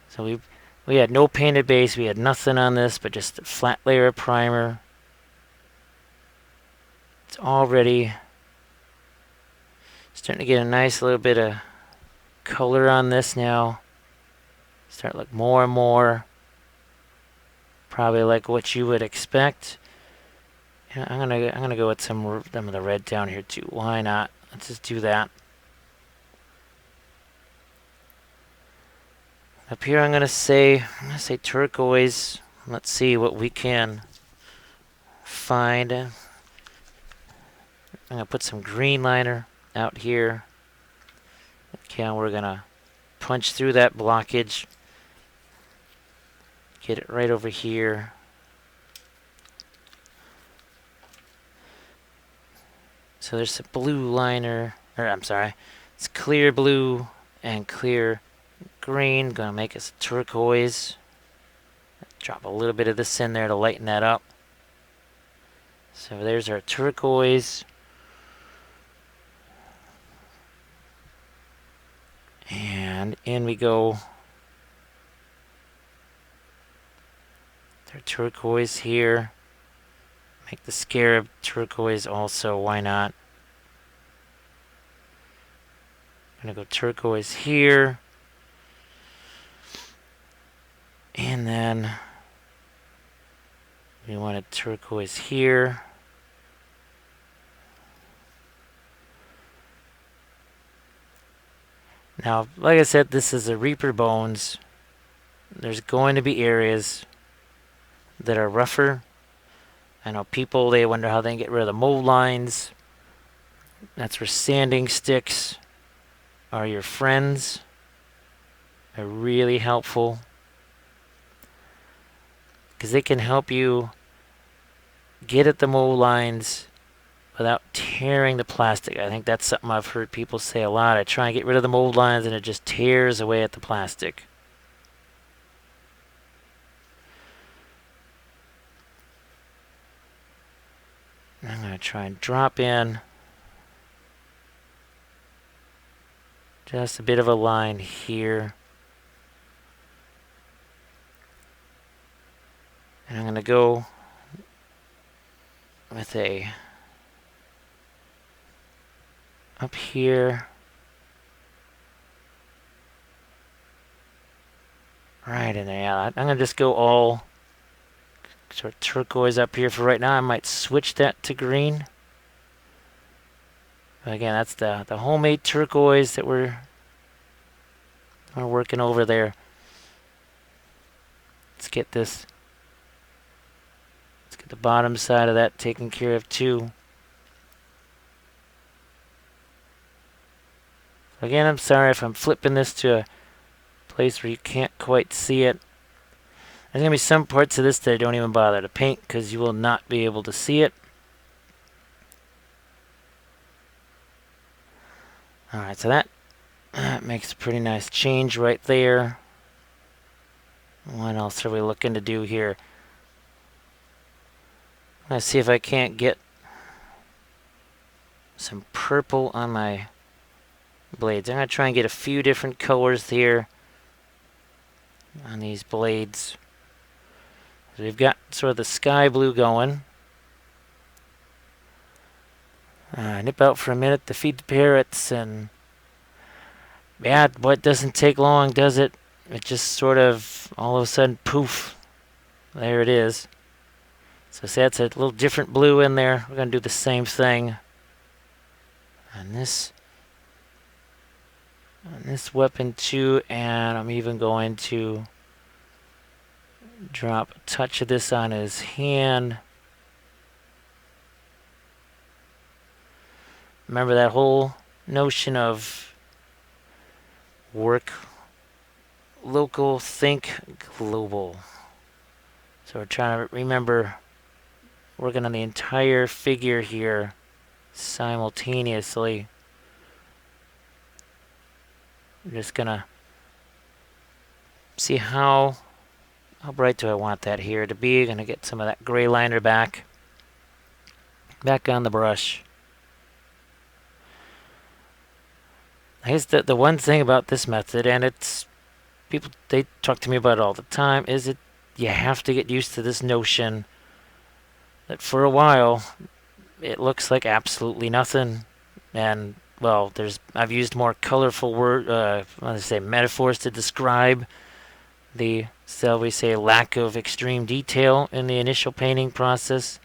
So we had no painted base. We had nothing on this but just a flat layer of primer. It's already starting to get a nice little bit of color on this now. Start to look more and more probably like what you would expect. Yeah, I'm gonna go with some of the red down here too. Why not? Let's just do that. Up here I'm gonna say turquoise. Let's see what we can find. I'm gonna put some green liner out here. Okay, and we're gonna punch through that blockage. Get it right over here. So there's some blue liner, or I'm sorry, It's clear blue and clear green. Gonna make us a turquoise. Drop a little bit of this in there to lighten that up. So there's our turquoise. And in we go. Our turquoise here. Make the scarab turquoise also, why not? I'm gonna go turquoise here. And then we want a turquoise here. Now, like I said, this is a Reaper Bones. There's going to be areas that are rougher. I know people, they wonder how they can get rid of the mold lines. That's where sanding sticks are your friends. They're really helpful because they can help you get at the mold lines without tearing the plastic. I think that's something I've heard people say a lot. I try and get rid of the mold lines and it just tears away at the plastic. I'm going to try and drop in just a bit of a line here. And I'm going to go with a up here. Right in there. Yeah, I'm going to just go all sort of turquoise up here for right now. I might switch that to green. But again, that's the homemade turquoise that we're working over there. Let's get this. Let's get the bottom side of that taken care of too. Again, I'm sorry if I'm flipping this to a place where you can't quite see it. There's going to be some parts of this that I don't even bother to paint because you will not be able to see it. Alright, so that makes a pretty nice change right there. What else are we looking to do here? Let's see if I can't get some purple on my blades. I'm going to try and get a few different colors here on these blades. So we've got sort of the sky blue going. Nip out for a minute to feed the parrots, and yeah, boy, it doesn't take long, does it? It just sort of, all of a sudden, poof, there it is. So see, that's a little different blue in there. We're going to do the same thing on this weapon too, and I'm even going to drop a touch of this on his hand. Remember that whole notion of work local, think global. So we're trying to remember working on the entire figure here simultaneously. I'm just gonna see how bright do I want that here to be. Gonna get some of that gray liner back on the brush. I guess the one thing about this method, and it's people, they talk to me about it all the time, is it you have to get used to this notion that for a while it looks like absolutely nothing, and well, I've used more colorful metaphors to describe the, shall we say, lack of extreme detail in the initial painting process.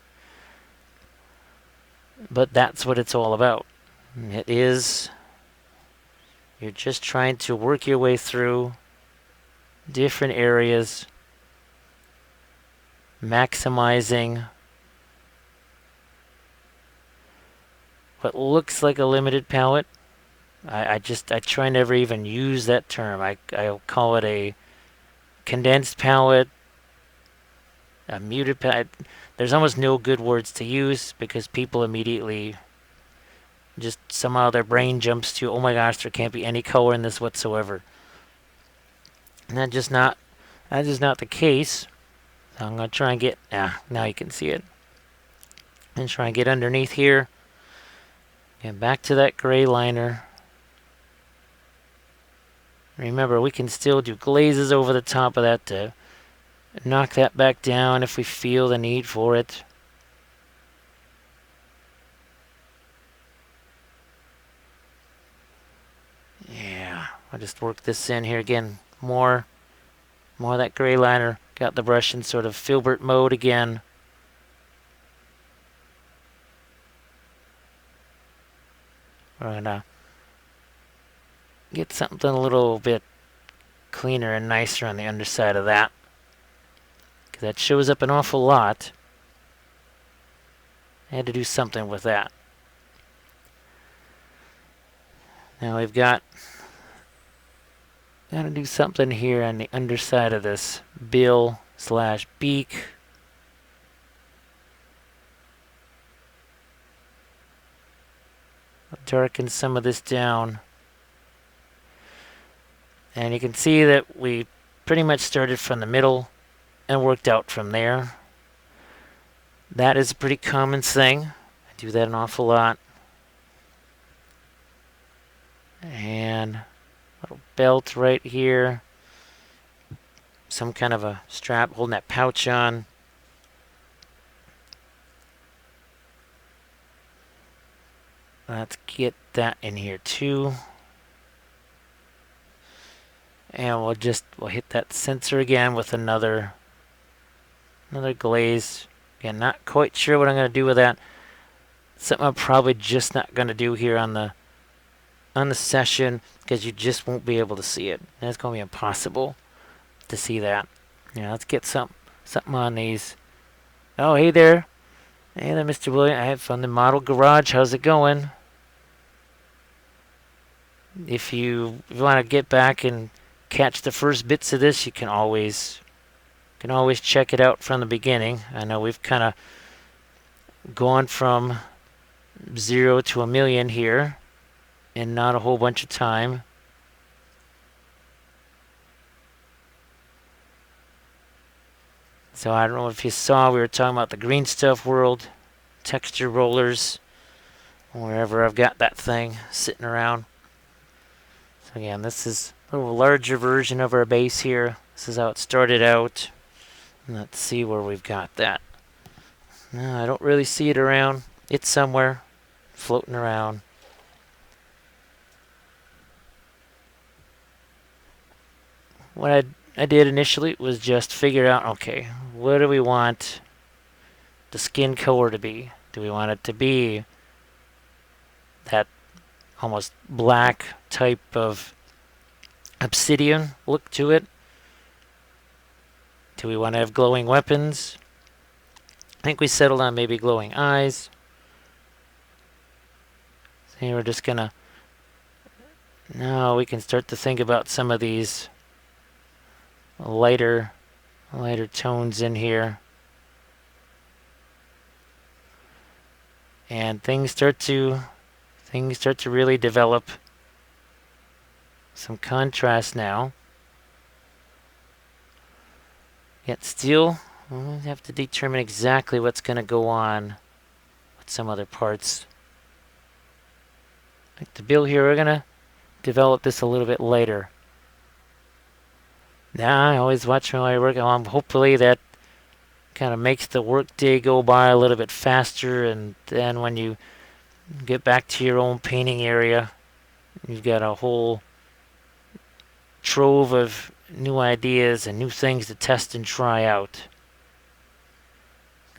But that's what it's all about. It is, you're just trying to work your way through different areas, maximizing what looks like a limited palette. I try never even use that term. I'll call it a condensed palette, a muted palette. There's almost no good words to use because people immediately just somehow their brain jumps to, oh my gosh, there can't be any color in this whatsoever. And that's just not the case. So I'm going to try and get, now you can see it. And try and get underneath here. And back to that gray liner. Remember, we can still do glazes over the top of that to knock that back down if we feel the need for it. Yeah, I'll just work this in here again. More of that gray liner. Got the brush in sort of filbert mode again. We're gonna get something a little bit cleaner and nicer on the underside of that, because that shows up an awful lot. I had to do something with that. Now we've got to do something here on the underside of this bill / beak. I'll darken some of this down. And you can see that we pretty much started from the middle and worked out from there. That is a pretty common thing. I do that an awful lot. And a little belt right here. Some kind of a strap holding that pouch on. Let's get that in here too. And we'll hit that sensor again with another glaze. Again, not quite sure what I'm going to do with that. Something I'm probably just not going to do here on the session, because you just won't be able to see it. And it's going to be impossible to see that. Yeah, let's get something on these. Oh, hey there. Hey there, Mr. William. I have from the Model Garage. How's it going? If you want to get back and catch the first bits of this, you can always check it out from the beginning. I know we've kind of gone from 0 to 1,000,000 here in not a whole bunch of time. So I don't know if you saw, we were talking about the green stuff world, texture rollers, wherever I've got that thing sitting around. So again, this is a little larger version of our base here. This is how it started out. Let's see where we've got that. No, I don't really see it around. It's somewhere floating around. What I did initially was just figure out, okay, what do we want the skin color to be? Do we want it to be that almost black type of obsidian look to it? Do we want to have glowing weapons? I think we settled on maybe glowing eyes. So we're just gonna... Now we can start to think about some of these lighter tones in here. And things start to really develop some contrast now. Yet still, we'll have to determine exactly what's going to go on with some other parts. Like the bill here, we're going to develop this a little bit later. Now, I always watch my work. Hopefully that kind of makes the work day go by a little bit faster, and then when you get back to your own painting area, you've got a whole trove of new ideas and new things to test and try out.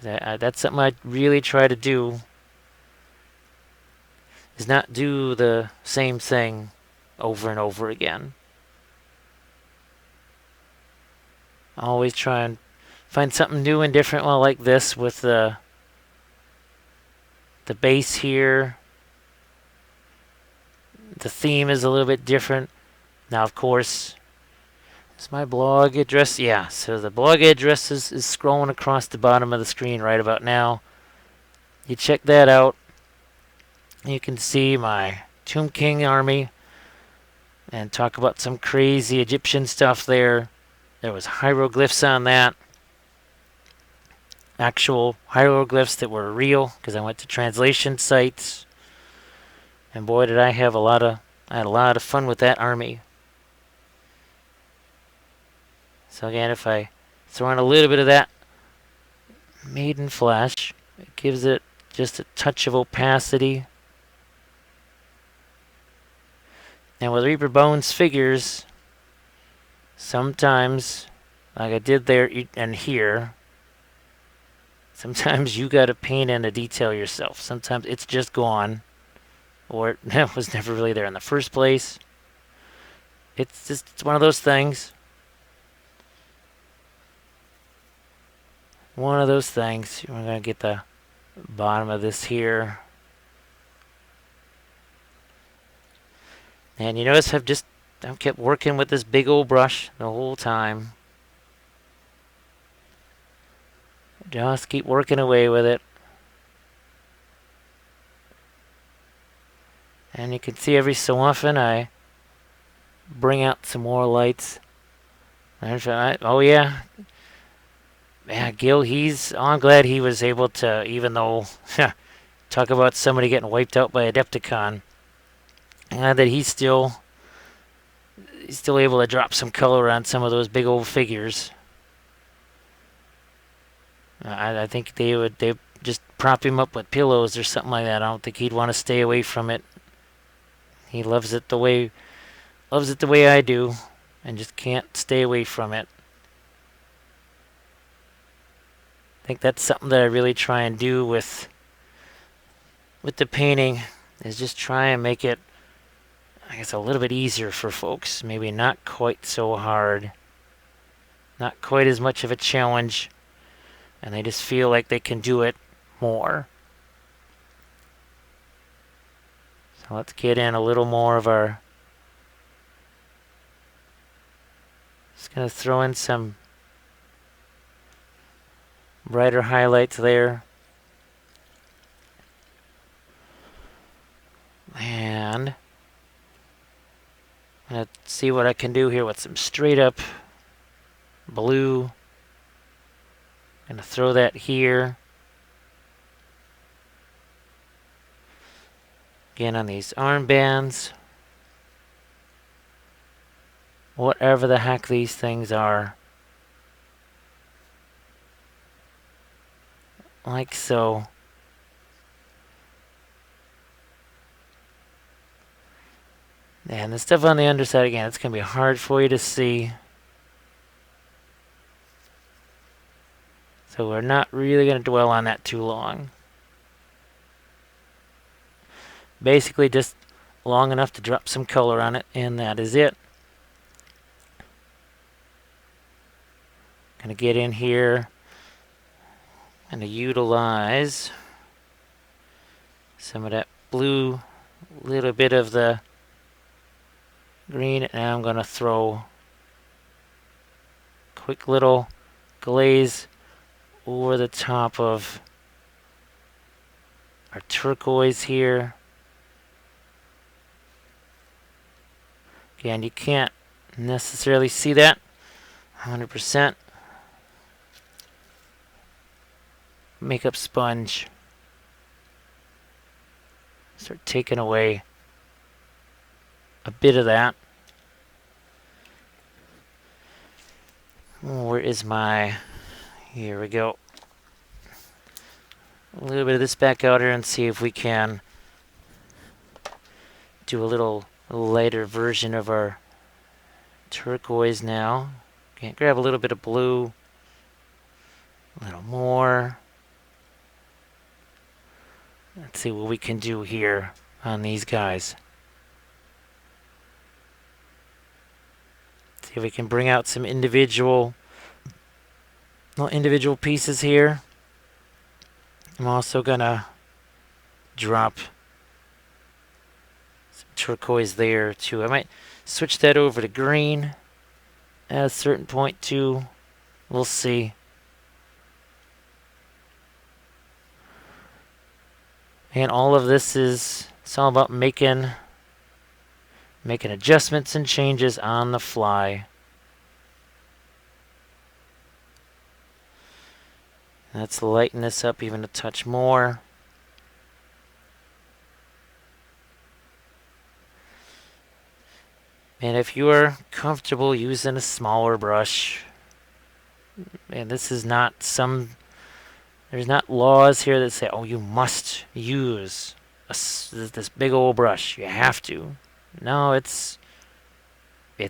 That's something I really try to do, is not do the same thing over and over again. I always try and find something new and different. Well, like this with the base here. The theme is a little bit different. Now, of course, is my blog address? Yeah, so the blog address is scrolling across the bottom of the screen right about now. You check that out. You can see my Tomb King army and talk about some crazy Egyptian stuff there. There was hieroglyphs on that. Actual hieroglyphs that were real because I went to translation sites. And boy, did I had a lot of fun with that army. So again, if I throw in a little bit of that Maiden Flash, it gives it just a touch of opacity. And with Reaper Bones figures, sometimes, like I did there and here, sometimes you gotta paint in a detail yourself. Sometimes it's just gone, or it was never really there in the first place. It's one of those things. One of those things. We're gonna get the bottom of this here. And you notice I've kept working with this big old brush the whole time. Just keep working away with it. And you can see every so often I bring out some more lights. Oh yeah. Yeah, Gil, I'm glad he was able to, even though, talk about somebody getting wiped out by a Adepticon. That he's still able to drop some color on some of those big old figures. I think they just prop him up with pillows or something like that. I don't think he'd want to stay away from it. He loves it the way I do, and just can't stay away from it. I think that's something that I really try and do with the painting, is just try and make it, I guess, a little bit easier for folks. Maybe not quite so hard. Not quite as much of a challenge. And they just feel like they can do it more. So let's get in a little more of our... Just going to throw in some brighter highlights there. And I'm going to see what I can do here with some straight up blue. I'm going to throw that here. Again on these armbands. Whatever the heck these things are. Like so. And the stuff on the underside, again, it's going to be hard for you to see. So we're not really going to dwell on that too long. Basically just long enough to drop some color on it, and that is it. Going to get in here and to utilize some of that blue, little bit of the green, and I'm going to throw a quick little glaze over the top of our turquoise here. Again, you can't necessarily see that 100%. Makeup sponge. Start taking away a bit of that. Where is my... Here we go. A little bit of this back out here and see if we can do a little lighter version of our turquoise now. Okay, grab a little bit of blue. A little more. Let's see what we can do here on these guys. See if we can bring out some individual pieces here. I'm also gonna drop some turquoise there too. I might switch that over to green at a certain point too. We'll see. And all of this is, it's all about making adjustments and changes on the fly. Let's lighten this up even a touch more. And if you are comfortable using a smaller brush, and this is not there's not laws here that say, oh, you must use this big old brush. You have to. No, it's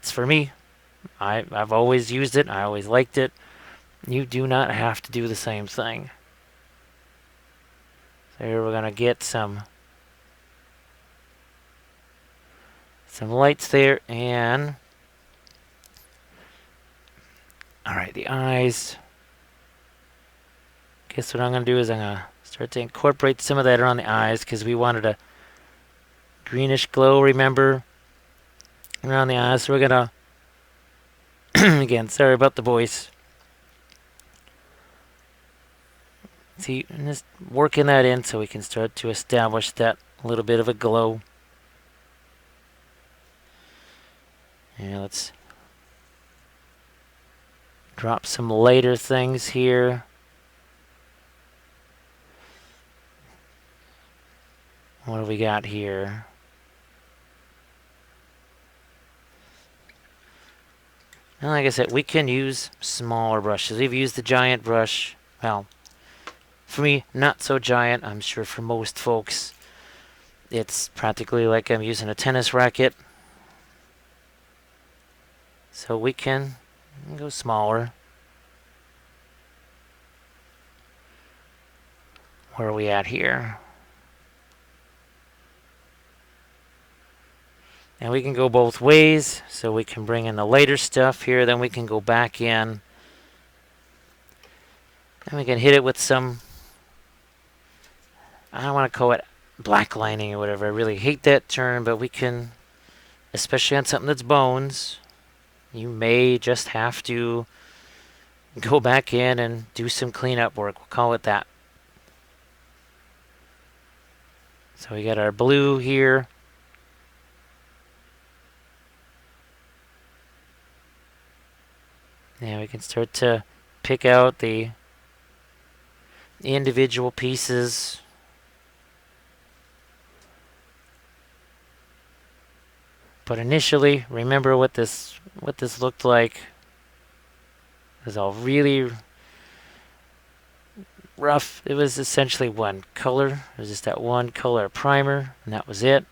for me. I've always used it. I always liked it. You do not have to do the same thing. So here we're gonna get some lights there, and all right, the eyes. Guess what I'm gonna do is I'm gonna start to incorporate some of that around the eyes, because we wanted a greenish glow, remember, around the eyes. So we're gonna again, sorry about the voice. See, and just working that in so we can start to establish that little bit of a glow. And let's drop some lighter things here. What do we got here? And like I said, we can use smaller brushes. We've used the giant brush. Well, for me, not so giant. I'm sure for most folks, it's practically like I'm using a tennis racket. So we can go smaller. Where are we at here? And we can go both ways. So we can bring in the lighter stuff here. Then we can go back in. And we can hit it with some, I don't want to call it black lining or whatever. I really hate that term, but we can, especially on something that's bones, you may just have to go back in and do some cleanup work. We'll call it that. So we got our blue here. Now we can start to pick out the individual pieces. But initially, remember what this looked like. It was all really rough. It was essentially one color. It was just that one color primer, and that was it.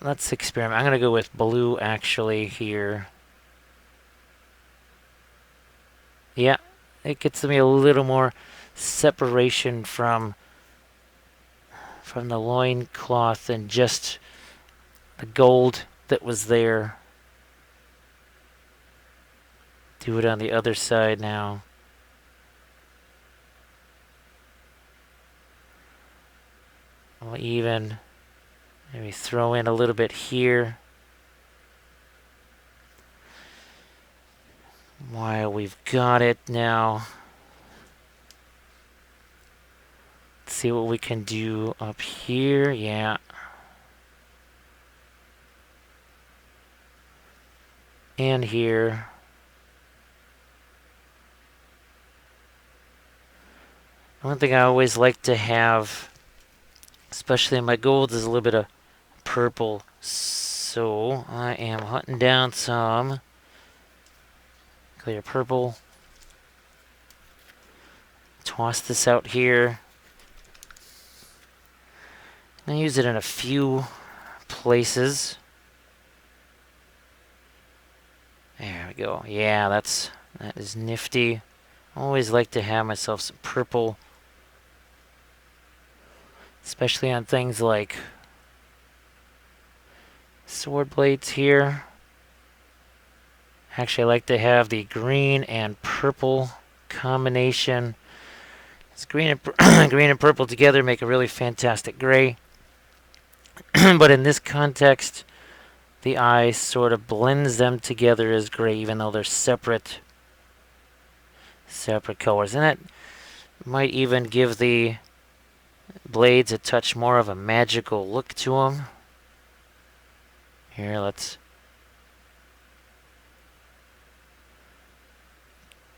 Let's experiment. I'm going to go with blue actually here. Yeah, it gets me a little more separation from the loincloth and just the gold that was there. Do it on the other side now. I'll even maybe throw in a little bit here. While we've got it now, let's see what we can do up here. Yeah. And here. One thing I always like to have, especially in my gold, is a little bit of purple. So I am hunting down some clear purple. Toss this out here. I use it in a few places. There we go. Yeah, that is nifty. Always like to have myself some purple, especially on things like sword blades here. Actually, I like to have the green and purple combination. It's green and green and purple together make a really fantastic gray. But in this context, the eye sort of blends them together as gray, even though they're separate separate colors. And that might even give the blades a touch more of a magical look to them. Here, let's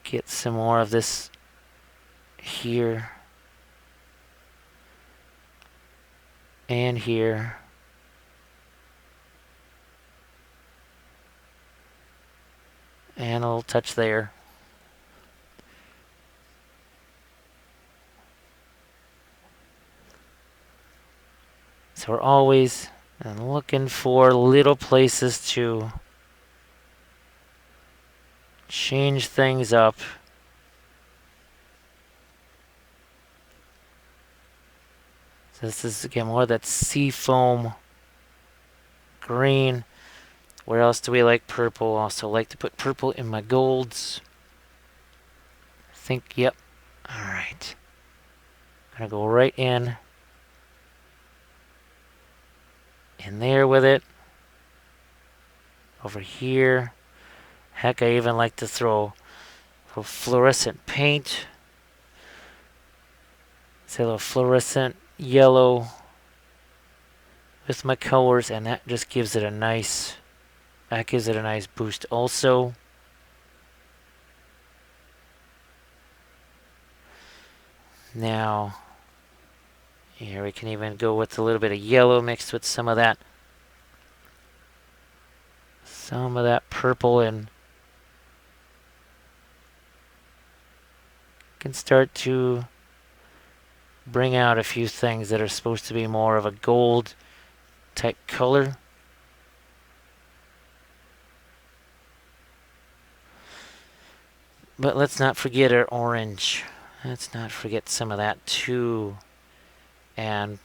get some more of this here and here. And a little touch there. So we're always looking for little places to change things up. So this is, again, more of that seafoam green. Where else do we like purple? Also like to put purple in my golds. I think, yep. Alright. Gonna go right in there with it. Over here. Heck, I even like to throw fluorescent paint. Say a little fluorescent yellow with my colors, and that just gives it a nice boost also. Now, here we can even go with a little bit of yellow mixed with some of that purple, and can start to bring out a few things that are supposed to be more of a gold type color. But let's not forget our orange. Let's not forget some of that too. And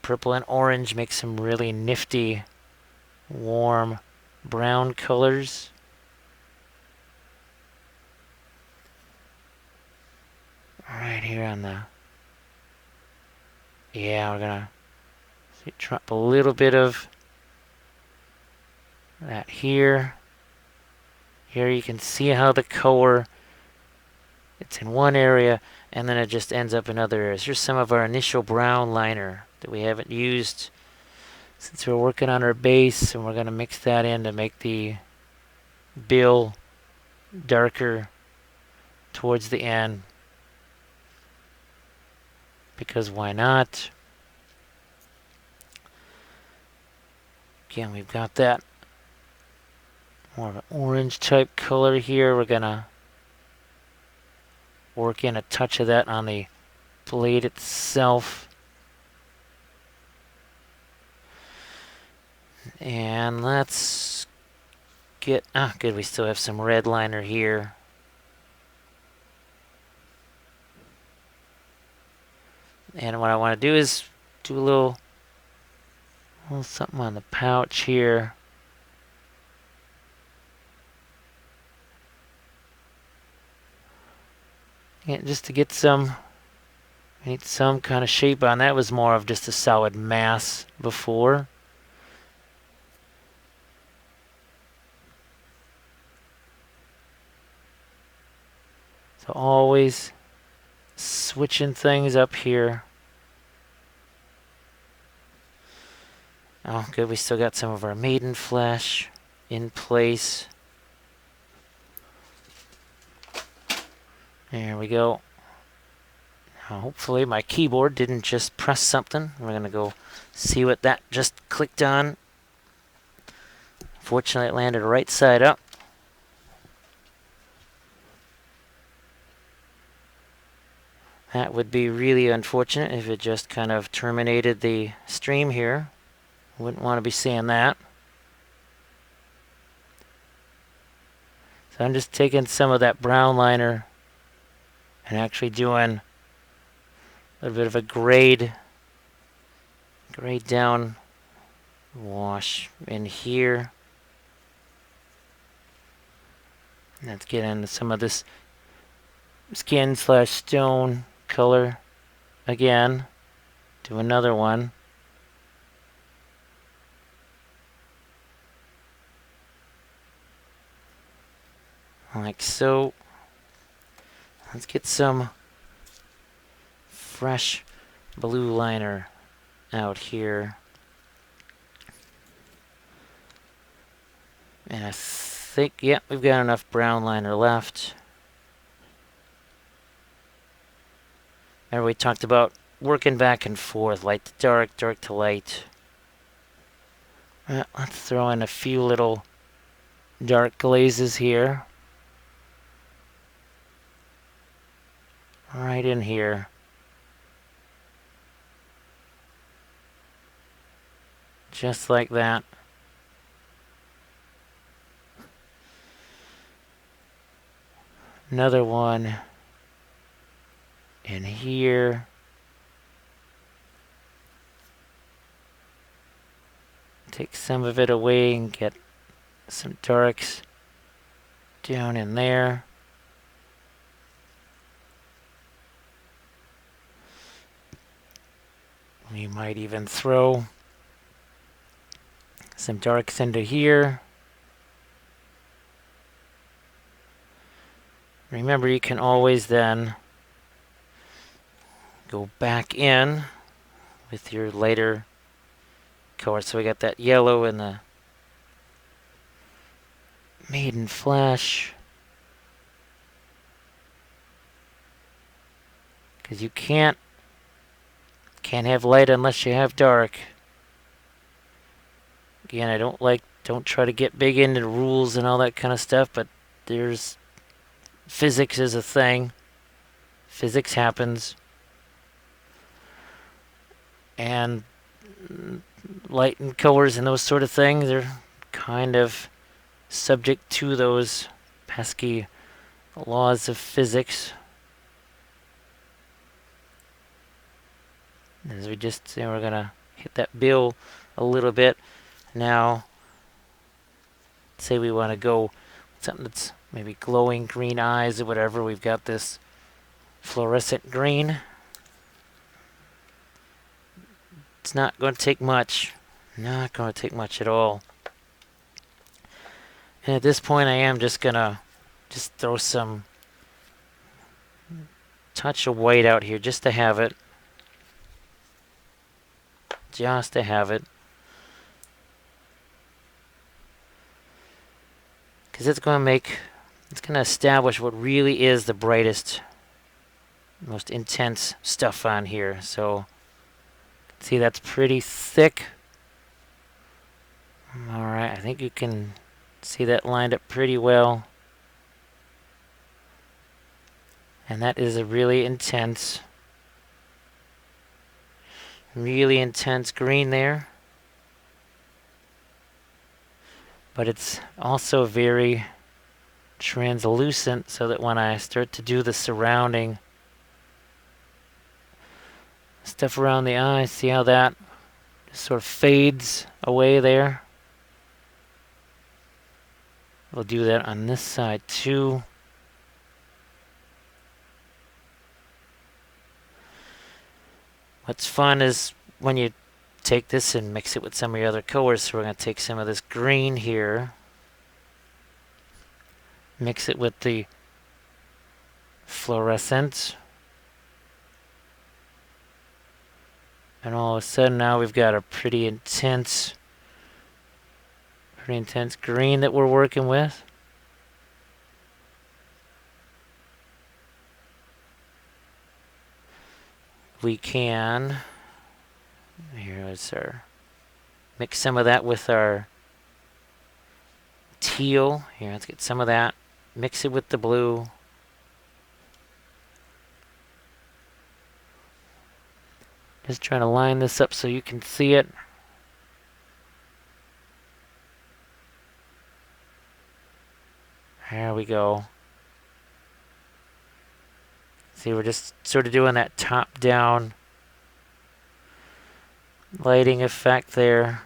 purple and orange make some really nifty, warm brown colors. Right here on the... Yeah, we're gonna drop a little bit of that here. Here you can see how the color, it's in one area and then it just ends up in other areas. Here's some of our initial brown liner that we haven't used since we're working on our base, and we're going to mix that in to make the bill darker towards the end. Because why not? Again, we've got that more of an orange type color here. We're going to work in a touch of that on the blade itself. And let's get... good, we still have some red liner here. And what I want to do is do a little something on the pouch here. And just to get some kind of shape on that. Was more of just a solid mass before. So always switching things up here. Oh, good. We still got some of our maiden flesh in place. There we go. Now, hopefully my keyboard didn't just press something. We're going to go see what that just clicked on. Fortunately, it landed right side up. That would be really unfortunate if it just kind of terminated the stream here. Wouldn't want to be seeing that. So I'm just taking some of that brown liner and actually doing a little bit of a grade down wash in here. And let's get into some of this skin/stone color again. Do another one. Like so. Let's get some fresh blue liner out here. And I think, yeah, we've got enough brown liner left. Remember we talked about working back and forth, light to dark, dark to light. Let's throw in a few little dark glazes here. Right in here. Just like that. Another one in here. Take some of it away and get some darks down in there. We might even throw some darks into here. Remember, you can always then go back in with your lighter color. So we got that yellow and the maiden flesh. Because you can't have light unless you have dark. Again, I don't try to get big into rules and all that kind of stuff, but physics is a thing. Physics happens. And light and colors and those sort of things are kind of subject to those pesky laws of physics. As we just say, we're gonna hit that bill a little bit. Now, say we want to go with something that's maybe glowing green eyes or whatever. We've got this fluorescent green. It's not going to take much. Not going to take much at all. And at this point, I am just gonna throw some touch of white out here just to have it. Just to have it. Because it's going to establish what really is the brightest, most intense stuff on here. So, see, that's pretty thick. Alright, I think you can see that lined up pretty well. And that is a really intense green there. But it's also very translucent, so that when I start to do the surrounding stuff around the eye, see how that just sort of fades away there? We'll do that on this side too. What's fun is when you take this and mix it with some of your other colors. So we're going to take some of this green here, mix it with the fluorescent, and all of a sudden now we've got a pretty intense green that we're working with. We can, here's our, mix some of that with our teal. Here, let's get some of that. Mix it with the blue. Just trying to line this up so you can see it. There we go. See, we're just sort of doing that top-down lighting effect there.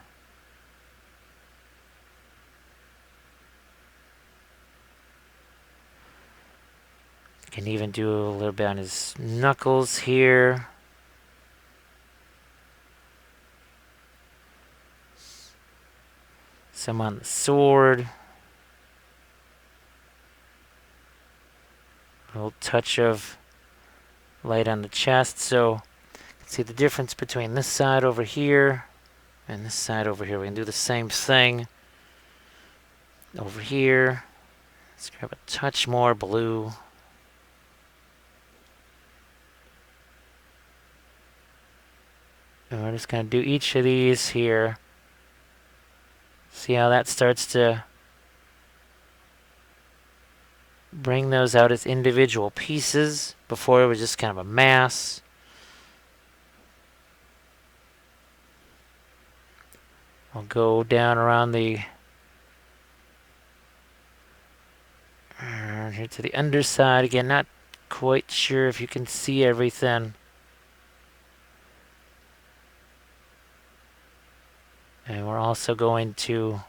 Can even do a little bit on his knuckles here. Some on the sword. A little touch of light on the chest, so you can see the difference between this side over here and this side over here. We can do the same thing over here. Let's grab a touch more blue. And we're just going to do each of these here. See how that starts to bring those out as individual pieces. Before it was just kind of a mass. I'll go down around the here to the underside again. Not quite sure if you can see everything. And we're also going to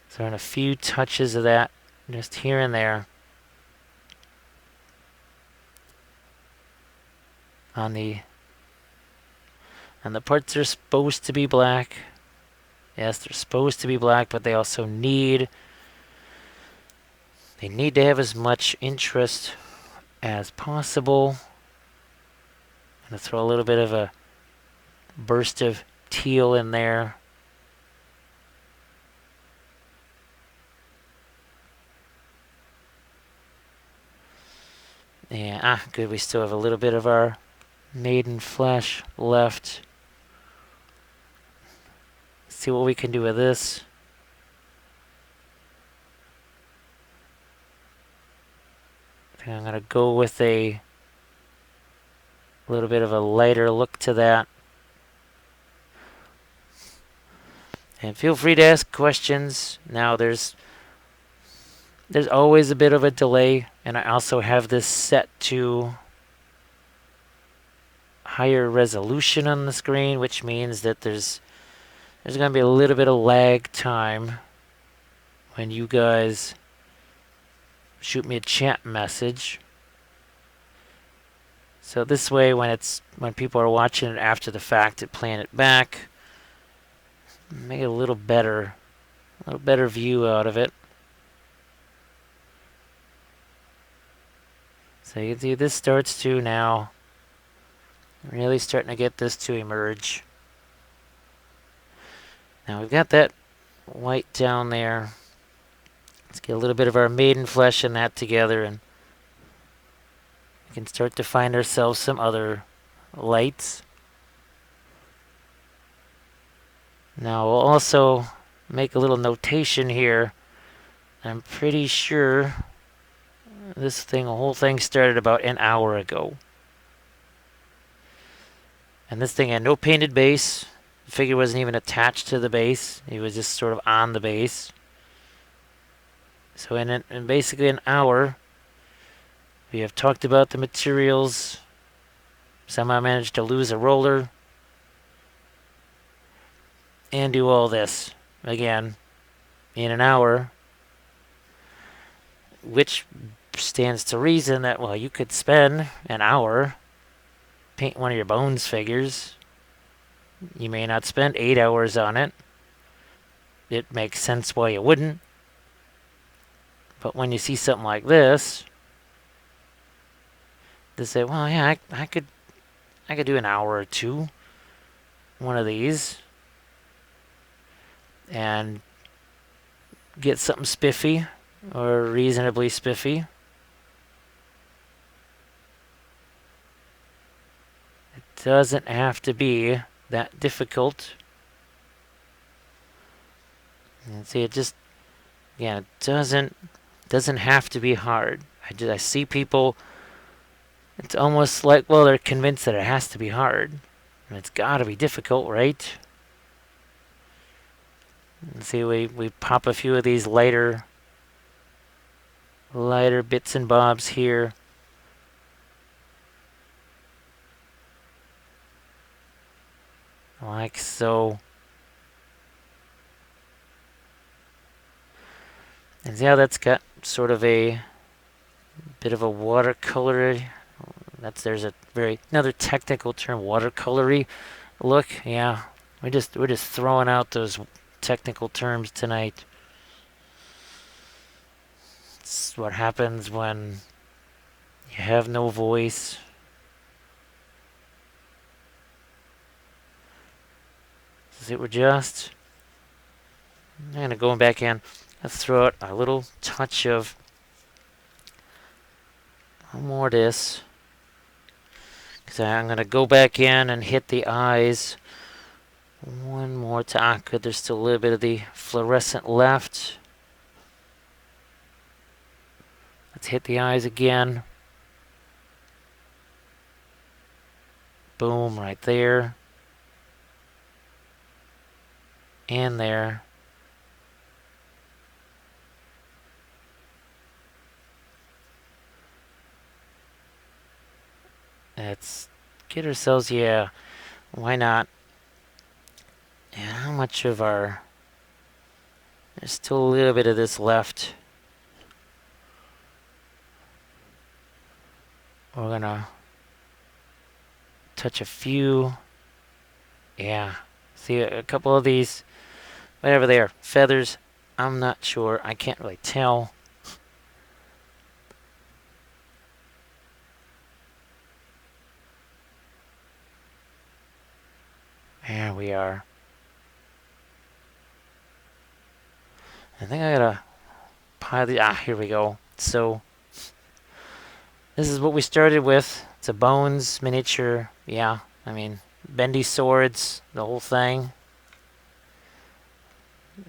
throw in a few touches of that just here and there on the parts that are supposed to be black. Yes, they're supposed to be black, but they also need to have as much interest as possible. I'm going to throw a little bit of a burst of teal in there. Yeah, good. We still have a little bit of our maiden flesh left. Let's see what we can do with this. I think I'm going to go with a little bit of a lighter look to that. And feel free to ask questions. Now there's always a bit of a delay, and I also have this set to higher resolution on the screen, which means that there's going to be a little bit of lag time when you guys shoot me a chat message. So this way, when people are watching it after the fact, playing it back, make it a little better view out of it. So you can see this starts to now really starting to get this to emerge. Now we've got that white down there. Let's get a little bit of our maiden flesh in that together, and we can start to find ourselves some other lights. Now we'll also make a little notation here. I'm pretty sure the whole thing started about an hour ago. And this thing had no painted base. The figure wasn't even attached to the base. He was just sort of on the base. So in basically an hour, we have talked about the materials. Somehow managed to lose a roller. And do all this again in an hour. Which stands to reason that, well, you could spend an hour paint one of your Bones figures. You may not spend 8 hours on it. It makes sense why you wouldn't. But when you see something like this, they say, well, yeah, I could do an hour or two, one of these, and get something spiffy or reasonably spiffy. It doesn't have to be that difficult. And see, it just, yeah, it doesn't have to be hard. I see people, it's almost like, well, they're convinced that it has to be hard. And it's got to be difficult, right? And see, we pop a few of these lighter bits and bobs here. Like so. And see how that's got sort of a bit of a watercolory. There's another technical term, watercolory look. Yeah, we're just throwing out those technical terms tonight. That's what happens when you have no voice. So we're just... I'm going to go back in. Let's throw out a little touch of more of this. Because I'm going to go back in and hit the eyes one more time. Good, there's still a little bit of the fluorescent left. Let's hit the eyes again. Boom, right there. And there. Let's get ourselves, yeah, why not? And how much of our... There's still a little bit of this left. We're gonna touch a few. Yeah. See a couple of these, whatever they are, feathers. I'm not sure. I can't really tell. There we are. I think I gotta pile the... here we go. So, this is what we started with. It's a bones miniature. Yeah, I mean, bendy swords, the whole thing.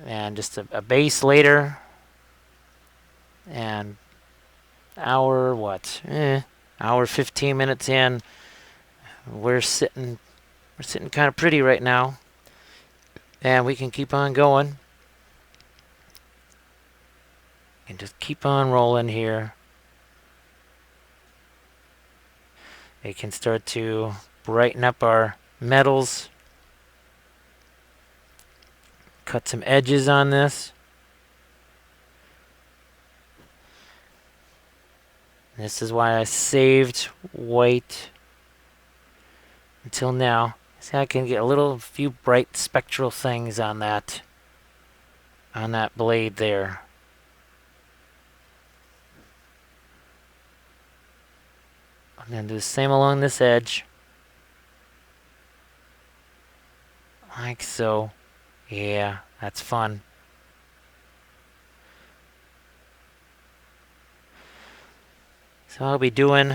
And just a base later. And hour, what? Hour 15 minutes in. We're sitting kind of pretty right now. And we can keep on going. And just keep on rolling here. We can start to brighten up our metals. Cut some edges on this. This is why I saved white until now. See, I can get a few bright spectral things on that blade there. I'm going to do the same along this edge. Like so. Yeah, that's fun. So I'll be doing,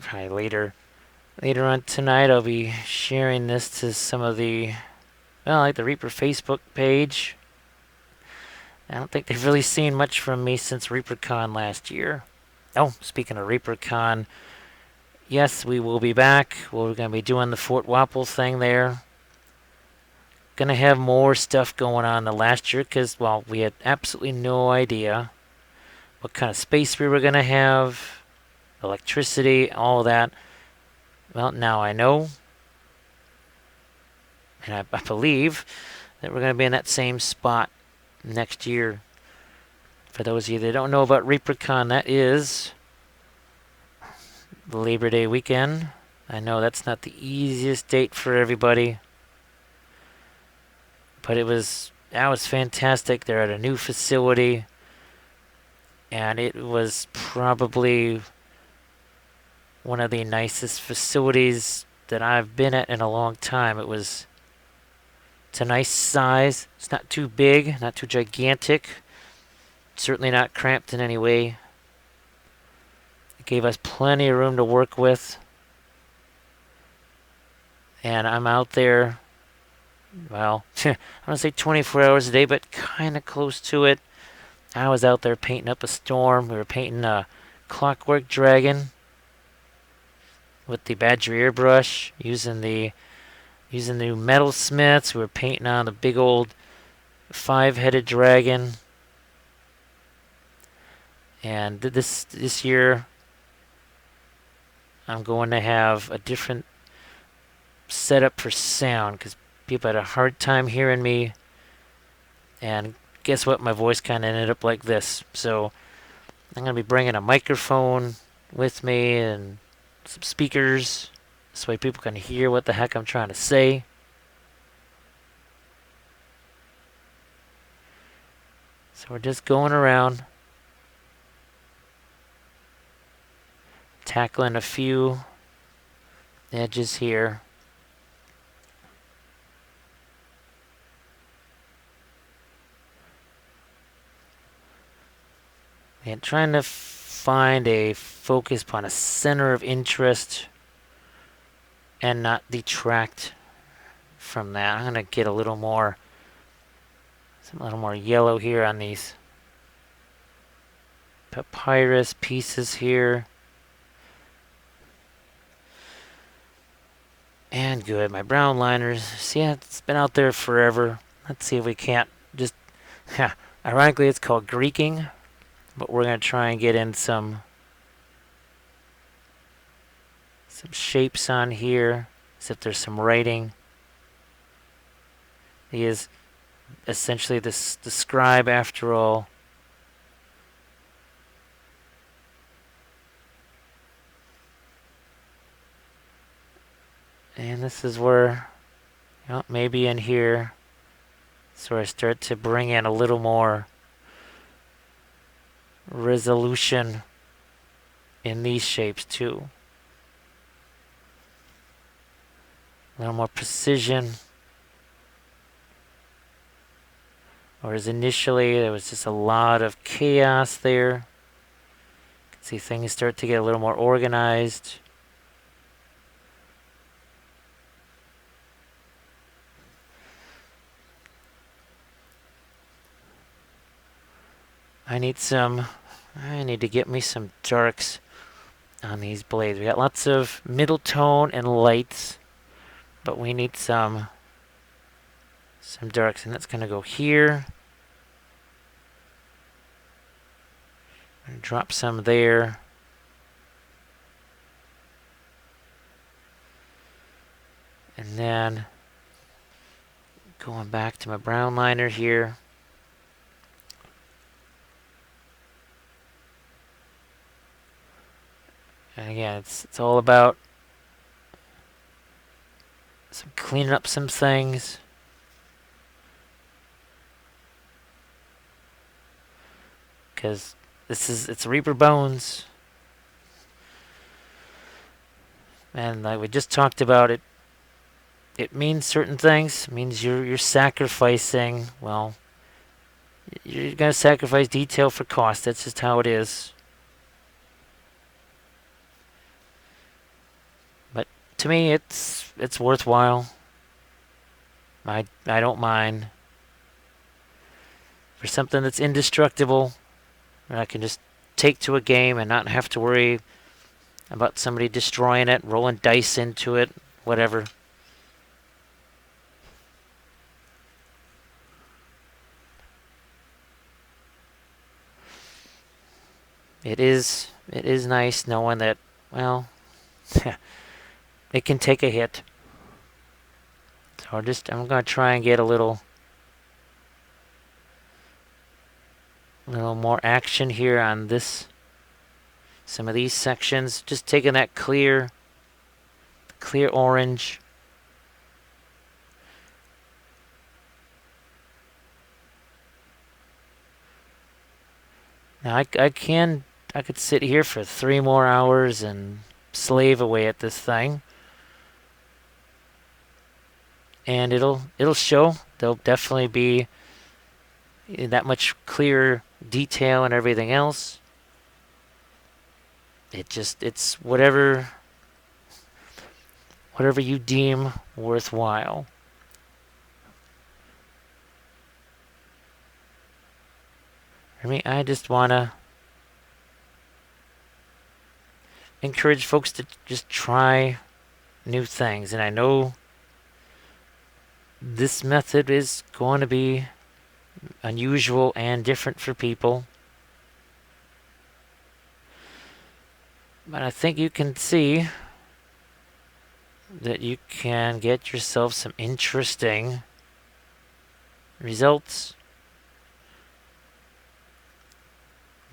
probably later on tonight, I'll be sharing this to some of the, well, like the Reaper Facebook page. I don't think they've really seen much from me since ReaperCon last year. Oh, speaking of ReaperCon, yes, we will be back. We're going to be doing the Fort Wappel thing there. Going to have more stuff going on than last year because, well, we had absolutely no idea what kind of space we were going to have, electricity, all of that. Well, now I know. And I believe that we're going to be in that same spot next year. For those of you that don't know about ReaperCon, that is Labor Day weekend. I know that's not the easiest date for everybody. But that was fantastic. They're at a new facility. And it was probably one of the nicest facilities that I've been at in a long time. It's a nice size. It's not too big, not too gigantic. Certainly not cramped in any way. It gave us plenty of room to work with. And I'm out there, well, I'm going to say 24 hours a day, but kind of close to it. I was out there painting up a storm. We were painting a clockwork dragon with the Badger airbrush, using the metal smiths. We were painting on the big old 5-headed dragon. And this year, I'm going to have a different setup for sound because people had a hard time hearing me. And guess what? My voice kind of ended up like this. So I'm going to be bringing a microphone with me and some speakers. This way people can hear what the heck I'm trying to say. So we're just going around. tackling a few edges here. And trying to find a focus upon a center of interest and not detract from that. I'm going to get a little more yellow here on these papyrus pieces here. And good, my brown liners. See, it's been out there forever. Let's see if we can't just, ironically it's called Greeking, but we're going to try and get in some shapes on here, as if there's some writing. He is essentially the scribe after all. And this is where, maybe in here, so I start to bring in a little more resolution in these shapes too. A little more precision. Whereas initially there was just a lot of chaos there. You can see things start to get a little more organized. I need to get me some darks on these blades. We got lots of middle tone and lights, but we need some darks, and that's going to go here. I'm going to drop some there. And then going back to my brown liner here. And again, it's all about cleaning up some things. Because it's Reaper Bones. And like we just talked about, it means certain things. It means you're sacrificing, well, you're going to sacrifice detail for cost. That's just how it is. But to me, it's worthwhile. I don't mind. For something that's indestructible, I can just take to a game and not have to worry about somebody destroying it, rolling dice into it, whatever. It is nice knowing that, well, it can take a hit. So I'm going to try and get a little more action here on some of these sections. Just taking that clear orange. Now I could sit here for 3 more hours and slave away at this thing. And it'll show. There'll definitely be that much clearer detail and everything else. It's whatever you deem worthwhile. For me, I just want to encourage folks to just try new things. And I know this method is going to be unusual and different for people. But I think you can see that you can get yourself some interesting results.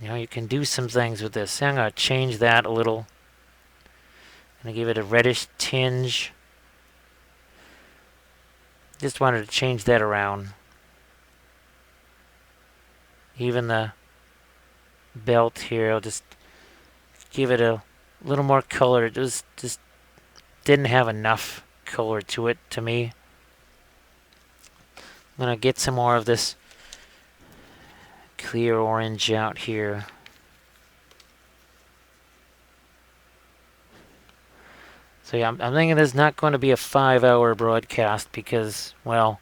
You can do some things with this. I'm going to change that a little. I'm going to give it a reddish tinge. Just wanted to change that around. Even the belt here, I'll just give it a a little more color. It just didn't have enough color to it to me. I'm going to get some more of this clear orange out here. So yeah, I'm thinking this is not going to be a 5-hour broadcast because, well,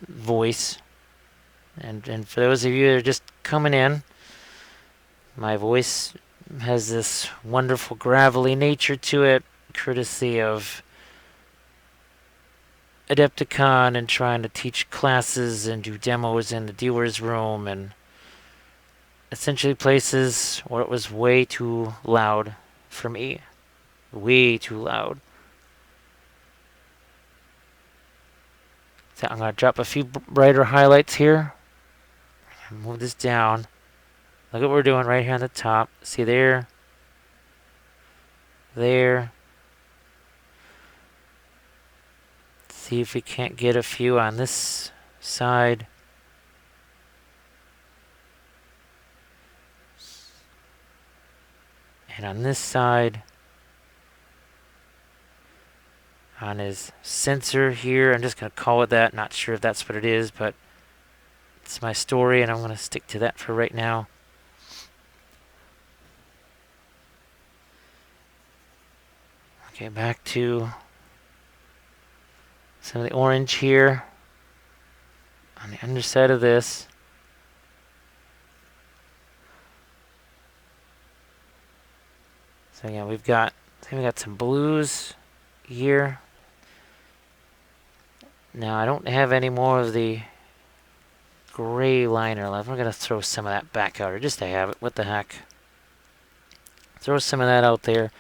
voice. And for those of you that are just coming in, my voice has this wonderful gravelly nature to it, courtesy of Adepticon and trying to teach classes and do demos in the dealer's room and essentially places where it was way too loud for me. Way too loud. So I'm going to drop a few brighter highlights here. Move this down. Look what we're doing right here on the top. See there? There. See if we can't get a few on this side. And on this side. On his sensor here. I'm just going to call it that. Not sure if that's what it is, but it's my story and I'm going to stick to that for right now. Okay, back to some of the orange here on the underside of this. So yeah, we've got some blues here. Now I don't have any more of the gray liner left. We're gonna throw some of that back out, or just to have it. What the heck? Throw some of that out there.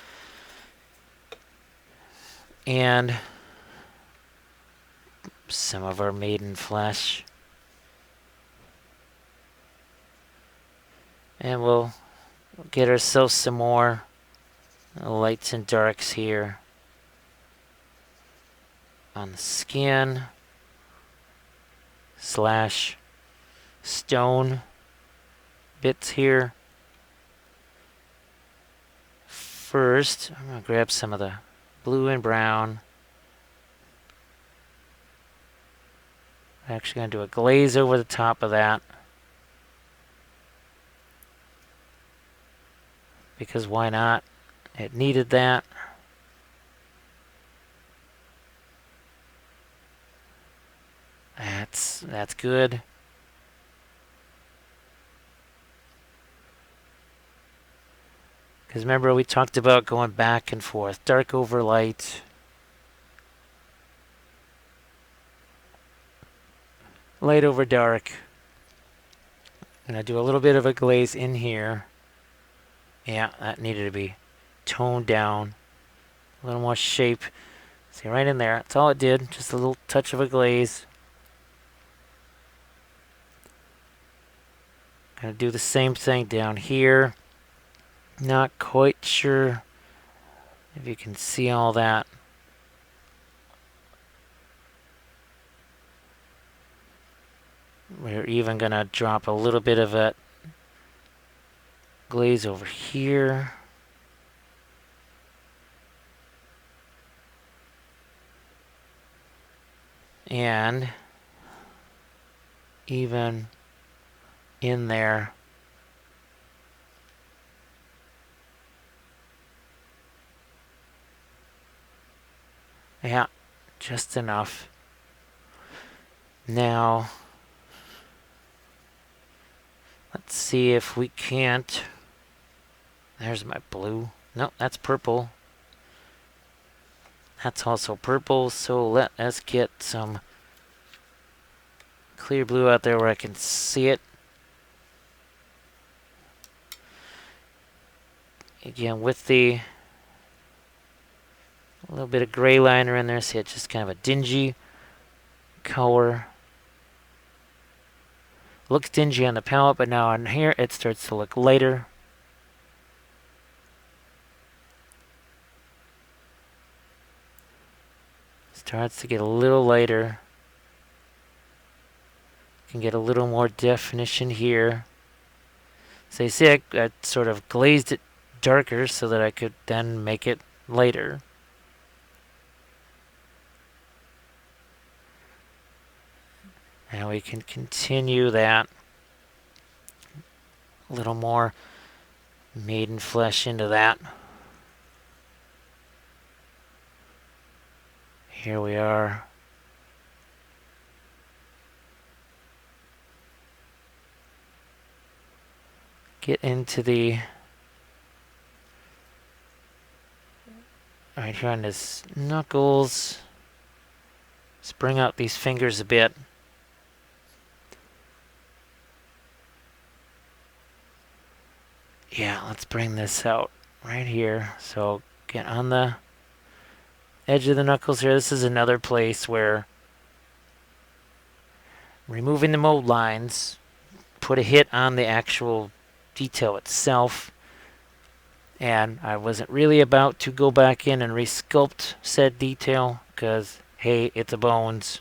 And some of our maiden flesh. And we'll get ourselves some more lights and darks here on the skin slash stone bits here. First, I'm going to grab some of the blue and brown. I'm actually going to do a glaze over the top of that. Because why not? It needed that. That's good. Because remember we talked about going back and forth. Dark over light. Light over dark. I'm going to do a little bit of a glaze in here. Yeah, that needed to be toned down. A little more shape. See, right in there. That's all it did. Just a little touch of a glaze. Gonna do the same thing down here. Not quite sure if you can see all that. We're even gonna drop a little bit of a glaze over here. And even in there. Yeah, just enough. Now, let's see if we can't. There's my blue. No, that's purple. That's also purple, so let us get some clear blue out there where I can see it. Again, with the a little bit of gray liner in there, see it's just kind of a dingy color. Looks dingy on the palette, but now on here it starts to look lighter. Starts to get a little lighter. Can get a little more definition here. So you see I sort of glazed it darker so that I could then make it lighter. And we can continue that a little more maiden flesh into that. Here we are. Get into the right here on his knuckles. Let's bring out these fingers a bit. Yeah, let's bring this out right here. So get on the edge of the knuckles here. This is another place where removing the mold lines put a hit on the actual detail itself. And I wasn't really about to go back in and resculpt said detail because, hey, it's a bones.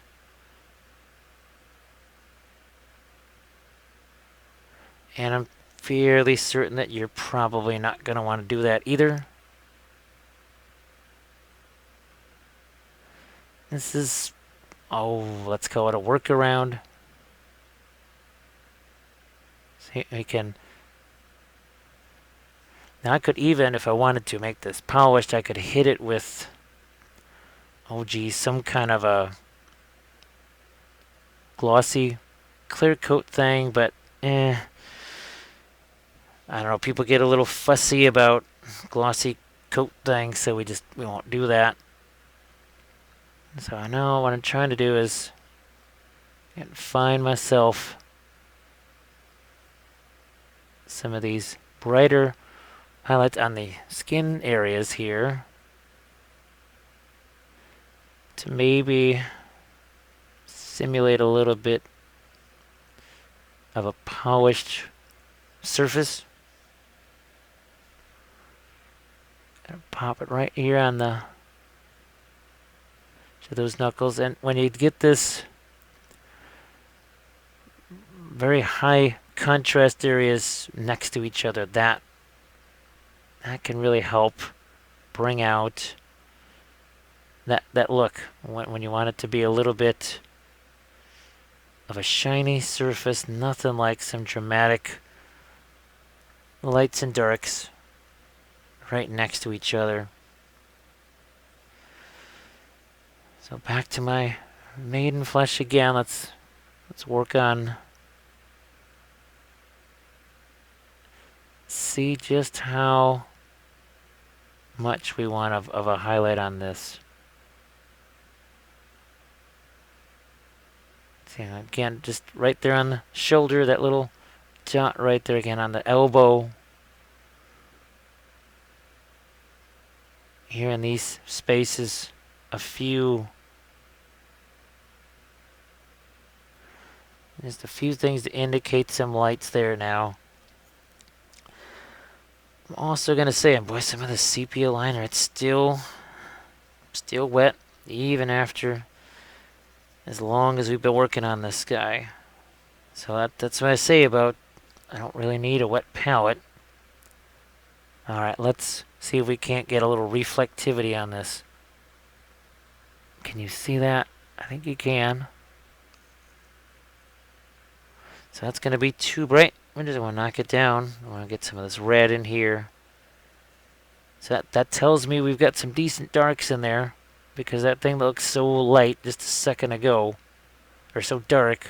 And I'm fairly certain that you're probably not going to want to do that either. This is, let's call it a workaround. See, we can. Now I could even, if I wanted to make this polished, I could hit it with, some kind of a glossy clear coat thing, but I don't know, people get a little fussy about glossy coat things, so we won't do that. So I know what I'm trying to do is find myself some of these brighter highlights on the skin areas here to maybe simulate a little bit of a polished surface. Pop it right here on the to those knuckles, and when you get this very high contrast areas next to each other, that can really help bring out that look when you want it to be a little bit of a shiny surface, nothing like some dramatic lights and darks right next to each other. So back to my maiden flesh again. Let's work on see just how much we want of a highlight on this. See, again, just right there on the shoulder, that little dot right there again on the elbow. Here in these spaces, just a few things to indicate some lights there now. I'm also going to say, boy, some of the sepia liner, it's still wet, even after as long as we've been working on this guy. So that's what I say about I don't really need a wet palette. Alright, let's see if we can't get a little reflectivity on this. Can you see that? I think you can. So that's going to be too bright. I just want to knock it down. I want to get some of this red in here. So that tells me we've got some decent darks in there, because that thing that looks so light just a second ago, or so dark,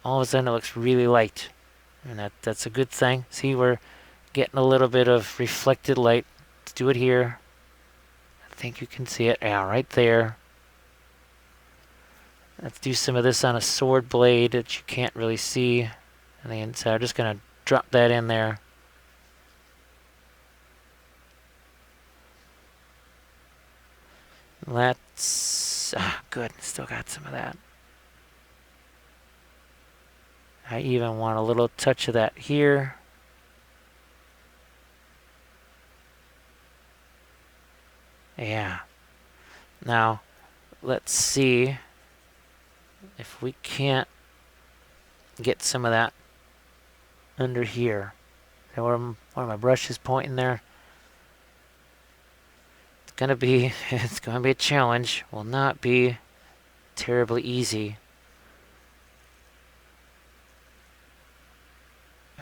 all of a sudden it looks really light. And that's a good thing. See, we're getting a little bit of reflected light. Let's do it here. I think you can see it. Yeah, right there. Let's do some of this on a sword blade that you can't really see on the inside. I'm just going to drop that in there. Let's... good. Still got some of that. I even want a little touch of that here. Yeah. Now, let's see if we can't get some of that under here. where my brush is pointing there. It's gonna be a challenge. Will not be terribly easy.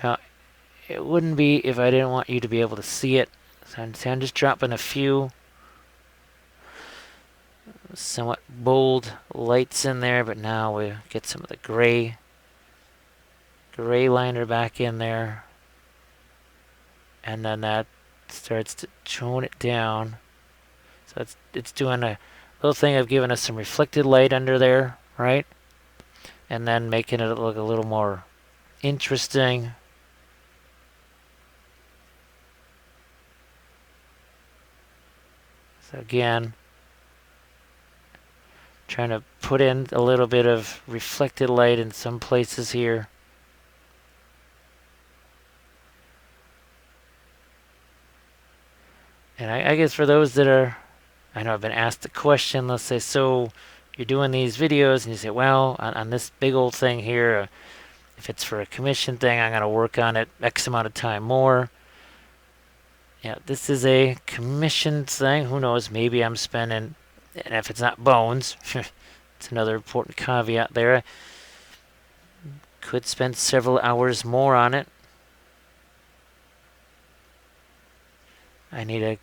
Now, it wouldn't be if I didn't want you to be able to see it. So I'm just dropping a few somewhat bold lights in there, but now we get some of the gray liner back in there. And then that starts to tone it down. So it's doing a little thing of giving us some reflected light under there, right? And then making it look a little more interesting. So again, trying to put in a little bit of reflected light in some places here. And I guess for those that are, I know I've been asked the question, let's say, so you're doing these videos and you say, well, on this big old thing here, if it's for a commission thing, I'm going to work on it X amount of time more. Yeah, this is a commission thing. Who knows? Maybe I'm spending, and if it's not bones, it's another important caveat there. I could spend several hours more on it. I need a.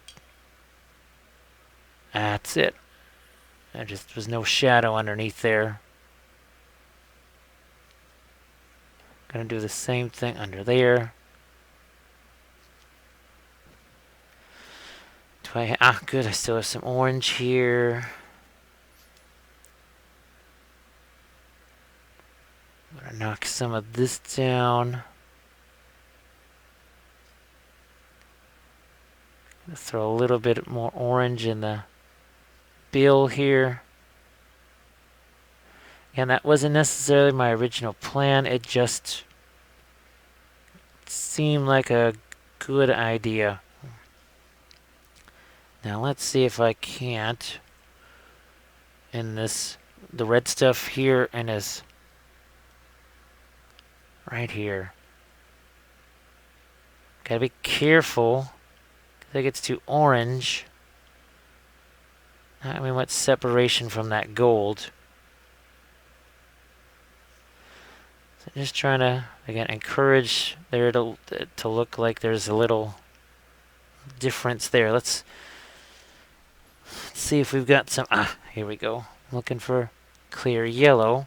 That's it. There just was no shadow underneath there. Gonna do the same thing under there. Good, I still have some orange here. I'm gonna knock some of this down. Gonna throw a little bit more orange in the bill here. And that wasn't necessarily my original plan. It just seemed like a good idea. Now let's see if I can't in the red stuff here and is right here. Gotta be careful because it gets too orange. I mean, what's separation from that gold? So just trying to, again, encourage there to look like there's a little difference there. Let's see if we've got some. Here we go. Looking for clear yellow.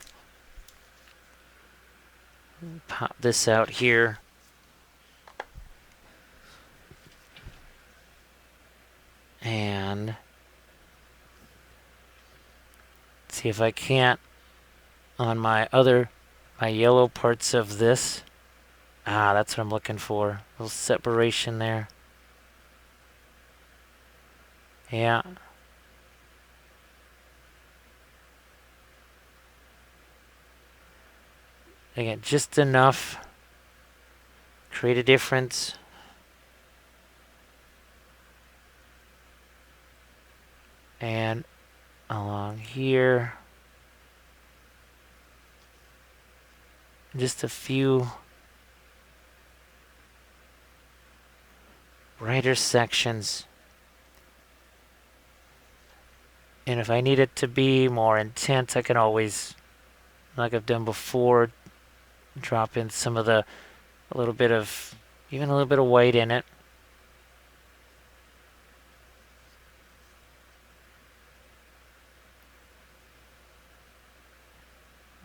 Pop this out here. And see if I can't on my yellow parts of this. That's what I'm looking for. A little separation there. Yeah. Again, just enough. Create a difference. And along here. Just a few brighter sections. And if I need it to be more intense, I can always, like I've done before, drop in some of even a little bit of white in it.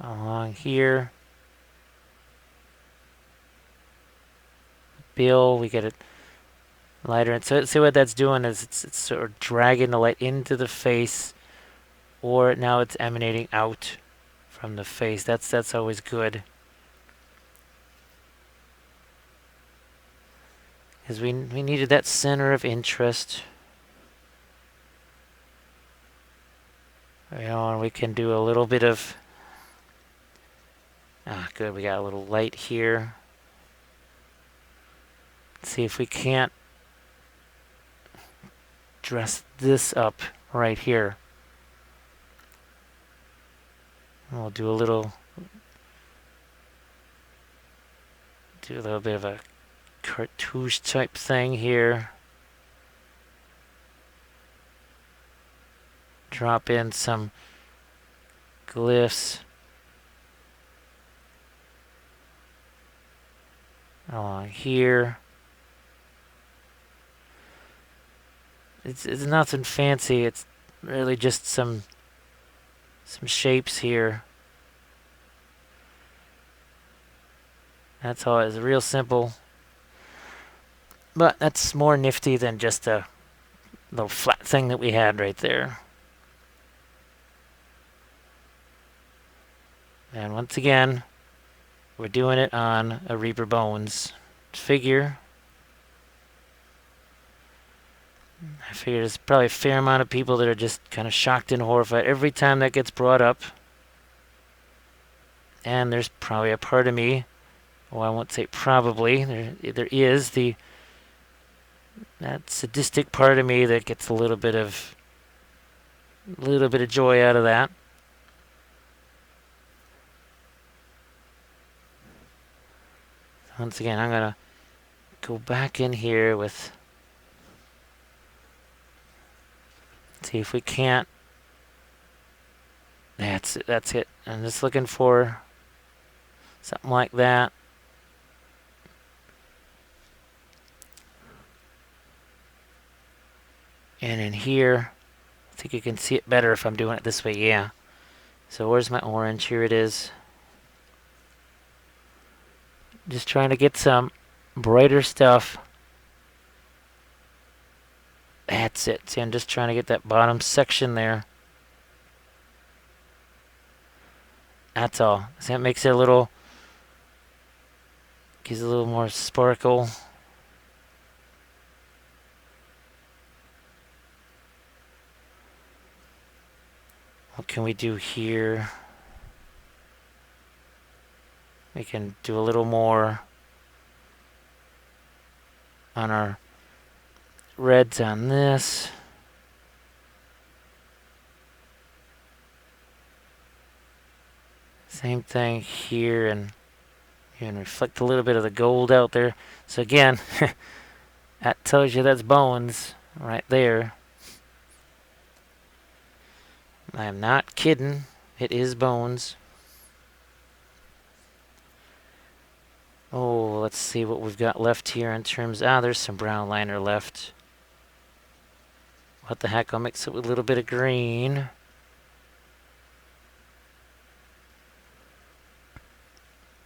Along here. Bill, we get it lighter. And so what that's doing is it's sort of dragging the light into the face, or now it's emanating out from the face. That's always good. Because we needed that center of interest. And we can do a little bit of... good, we got a little light here. Let's see if we can't dress this up right here. And we'll do a little bit of a cartouche type thing here. Drop in some glyphs along here. It's nothing fancy. It's really just some shapes here. That's all. It's real simple. But that's more nifty than just a little flat thing that we had right there. And once again, we're doing it on a Reaper Bones figure. I figure there's probably a fair amount of people that are just kind of shocked and horrified every time that gets brought up. And there's probably a part of me, well, I won't say probably, there is that sadistic part of me that gets a little bit of joy out of that. Once again, I'm gonna go back in here with, see if we can't. That's it. I'm just looking for something like that. And in here, I think you can see it better if I'm doing it this way, yeah. So where's my orange? Here it is. Just trying to get some brighter stuff. That's it. See, I'm just trying to get that bottom section there. That's all. See, that makes it a little, gives it a little more sparkle. What can we do here? We can do a little more on our reds on this. Same thing here, and reflect a little bit of the gold out there. So again, that tells you that's bones right there. I am not kidding. It is bones. Oh, let's see what we've got left here in terms. There's some brown liner left. What the heck? I'll mix it with a little bit of green.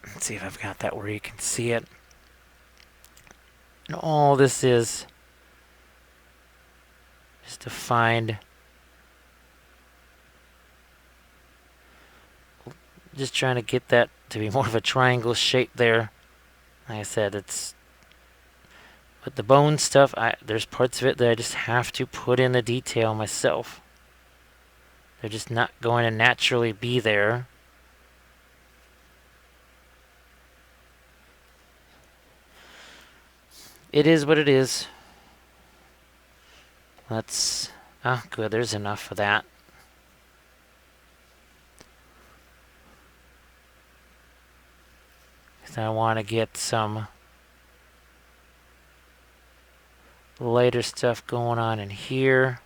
Let's see if I've got that where you can see it. And all this is just to find, just trying to get that to be more of a triangle shape there. Like I said, it's, with the bone stuff, there's parts of it that I just have to put in the detail myself. They're just not going to naturally be there. It is what it is. Let's, good, there's enough of that. Because I want to get some lighter stuff going on in here.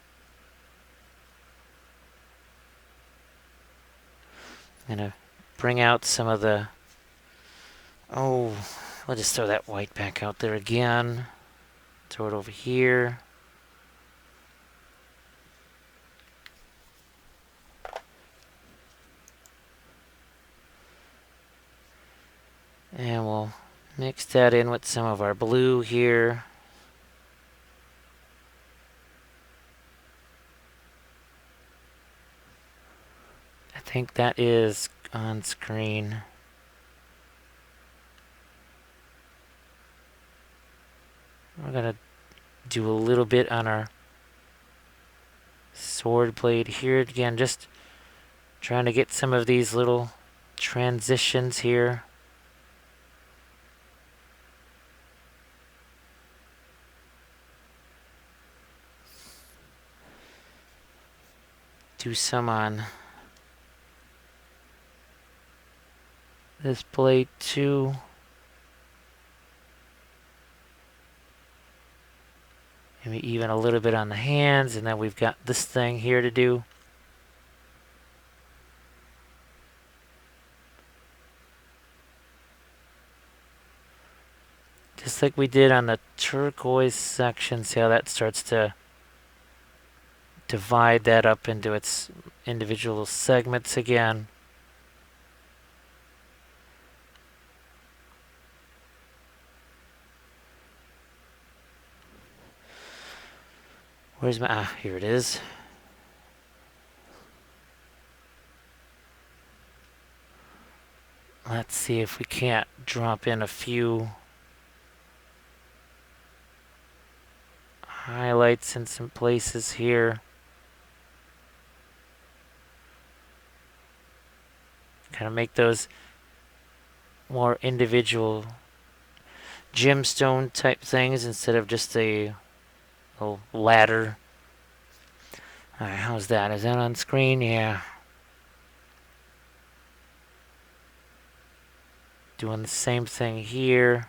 I'm going to bring out some of the, we'll just throw that white back out there again. Throw it over here. And we'll mix that in with some of our blue here. I think that is on screen. We're going to do a little bit on our sword blade here. Again, just trying to get some of these little transitions here. Do some on this blade too. Maybe even a little bit on the hands, and then we've got this thing here to do. Just like we did on the turquoise section, see how that starts to divide that up into its individual segments again. Where's my, here it is. Let's see if we can't drop in a few highlights in some places here. Kind of make those more individual gemstone type things instead of just a ladder. Alright, how's that? Is that on screen? Yeah. Doing the same thing here.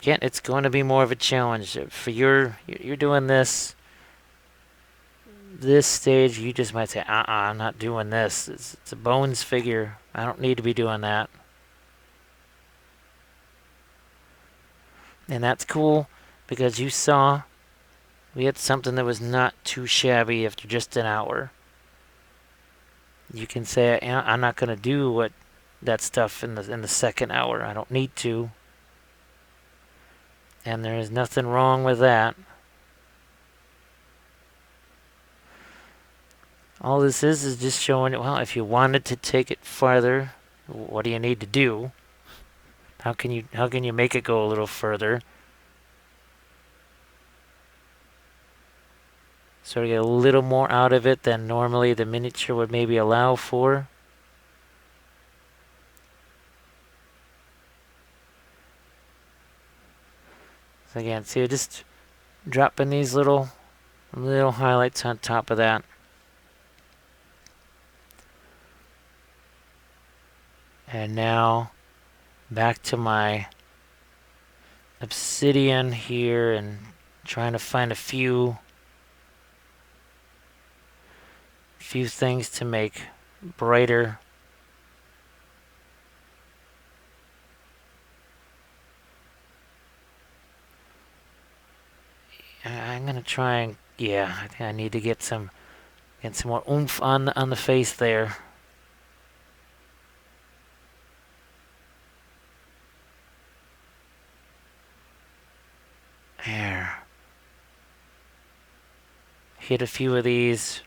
Again, it's going to be more of a challenge. For you're doing this stage, you just might say, I'm not doing this. It's a bones figure. I don't need to be doing that. And that's cool because you saw we had something that was not too shabby after just an hour. You can say, I'm not going to do that stuff in the second hour. I don't need to. And there is nothing wrong with that. All this is just showing, well, if you wanted to take it farther, what do you need to do? How can you make it go a little further? So you get a little more out of it than normally the miniature would maybe allow for. So again, see, just dropping these little highlights on top of that. And now back to my obsidian here and trying to find a few things to make brighter. I'm gonna try and I think I need to get some more oomph on the face there. There. Hit a few of these.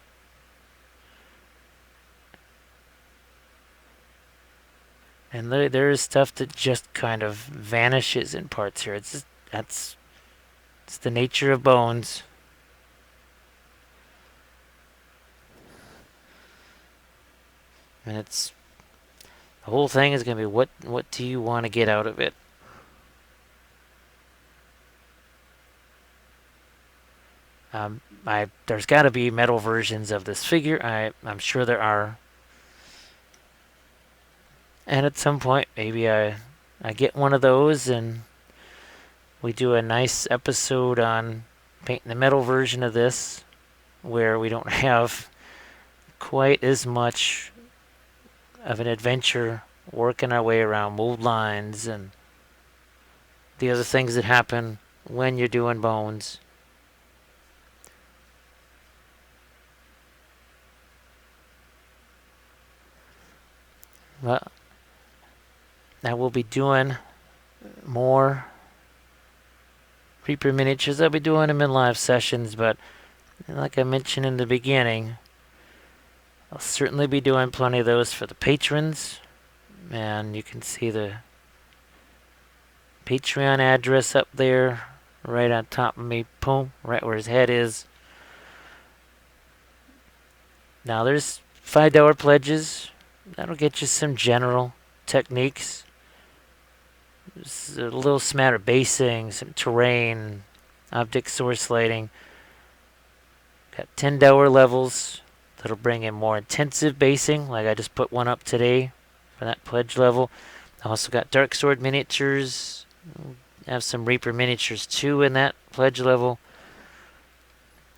And there is stuff that just kind of vanishes in parts here. It's the nature of bones. And the whole thing is going to be what do you want to get out of it? There's got to be metal versions of this figure. I'm sure there are. And at some point, maybe I get one of those and we do a nice episode on painting the metal version of this, where we don't have quite as much of an adventure working our way around mold lines and the other things that happen when you're doing bones. Well, I will be doing more Reaper miniatures. I'll be doing them in live sessions, but like I mentioned in the beginning, I'll certainly be doing plenty of those for the patrons. And you can see the Patreon address up there, right on top of me, boom, right where his head is. Now there's $5 pledges. That'll get you some general techniques. There's a little smatter of basing, some terrain, object source lighting. Got $10 levels that'll bring in more intensive basing, like I just put one up today for that pledge level. I also got Dark Sword miniatures, have some Reaper miniatures too in that pledge level.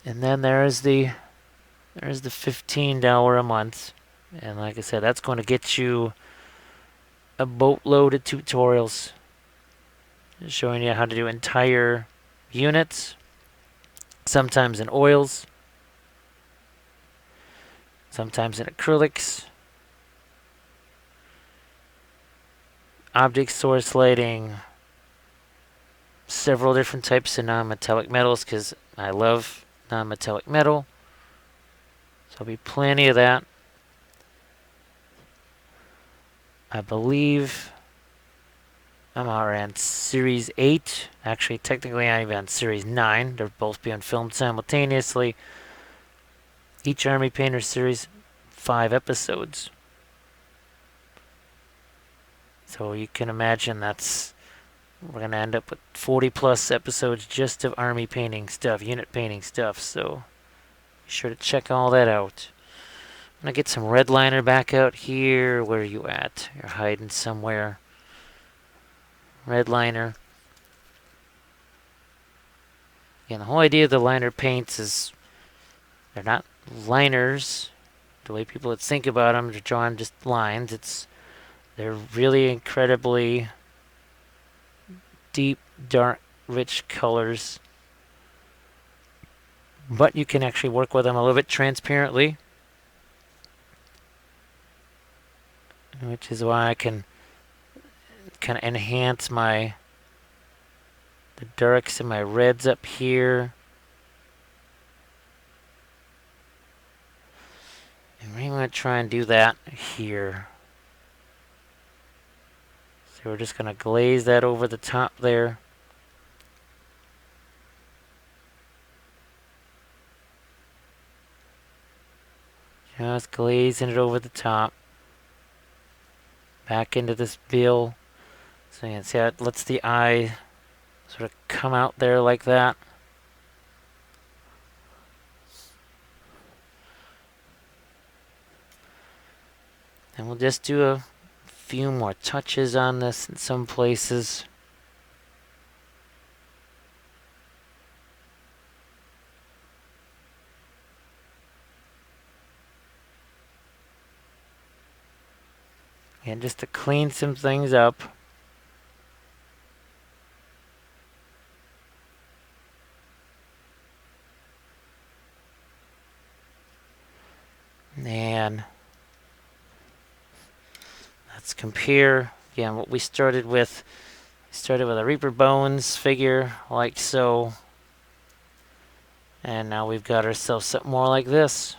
And then there's the $15 a month. And like I said, that's going to get you a boatload of tutorials showing you how to do entire units, sometimes in oils, sometimes in acrylics, object source lighting, several different types of non-metallic metals because I love non-metallic metal. So there'll be plenty of that. I believe I'm around Series 8. Actually, technically, I'm on Series 9. They're both being filmed simultaneously. Each Army Painter series, 5 episodes. So you can imagine we're going to end up with 40 plus episodes just of army painting stuff, unit painting stuff. So be sure to check all that out. I'm going to get some red liner back out here. Where are you at? You're hiding somewhere. Red liner. Again, the whole idea of the liner paints is they're not liners. The way people would think about them, they're drawing just lines. They're really incredibly deep, dark, rich colors. But you can actually work with them a little bit transparently, which is why I can kind of enhance the darks and my reds up here. And we're going to try and do that here. So we're just going to glaze that over the top there. Just glazing it over the top. Back into this bill. So you can see how it lets the eye sort of come out there like that. And we'll just do a few more touches on this in some places. And just to clean some things up. And let's compare again what we started with. We started with a Reaper Bones figure like so. And now we've got ourselves something more like this.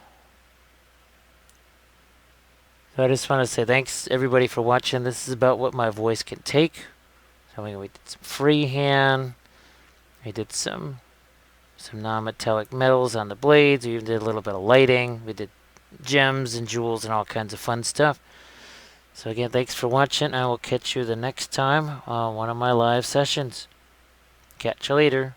So I just want to say thanks everybody for watching. This is about what my voice can take. So we did some freehand. We did some non-metallic metals on the blades. We even did a little bit of lighting. We did gems and jewels and all kinds of fun stuff. So again, thanks for watching. I will catch you the next time on one of my live sessions. Catch you later.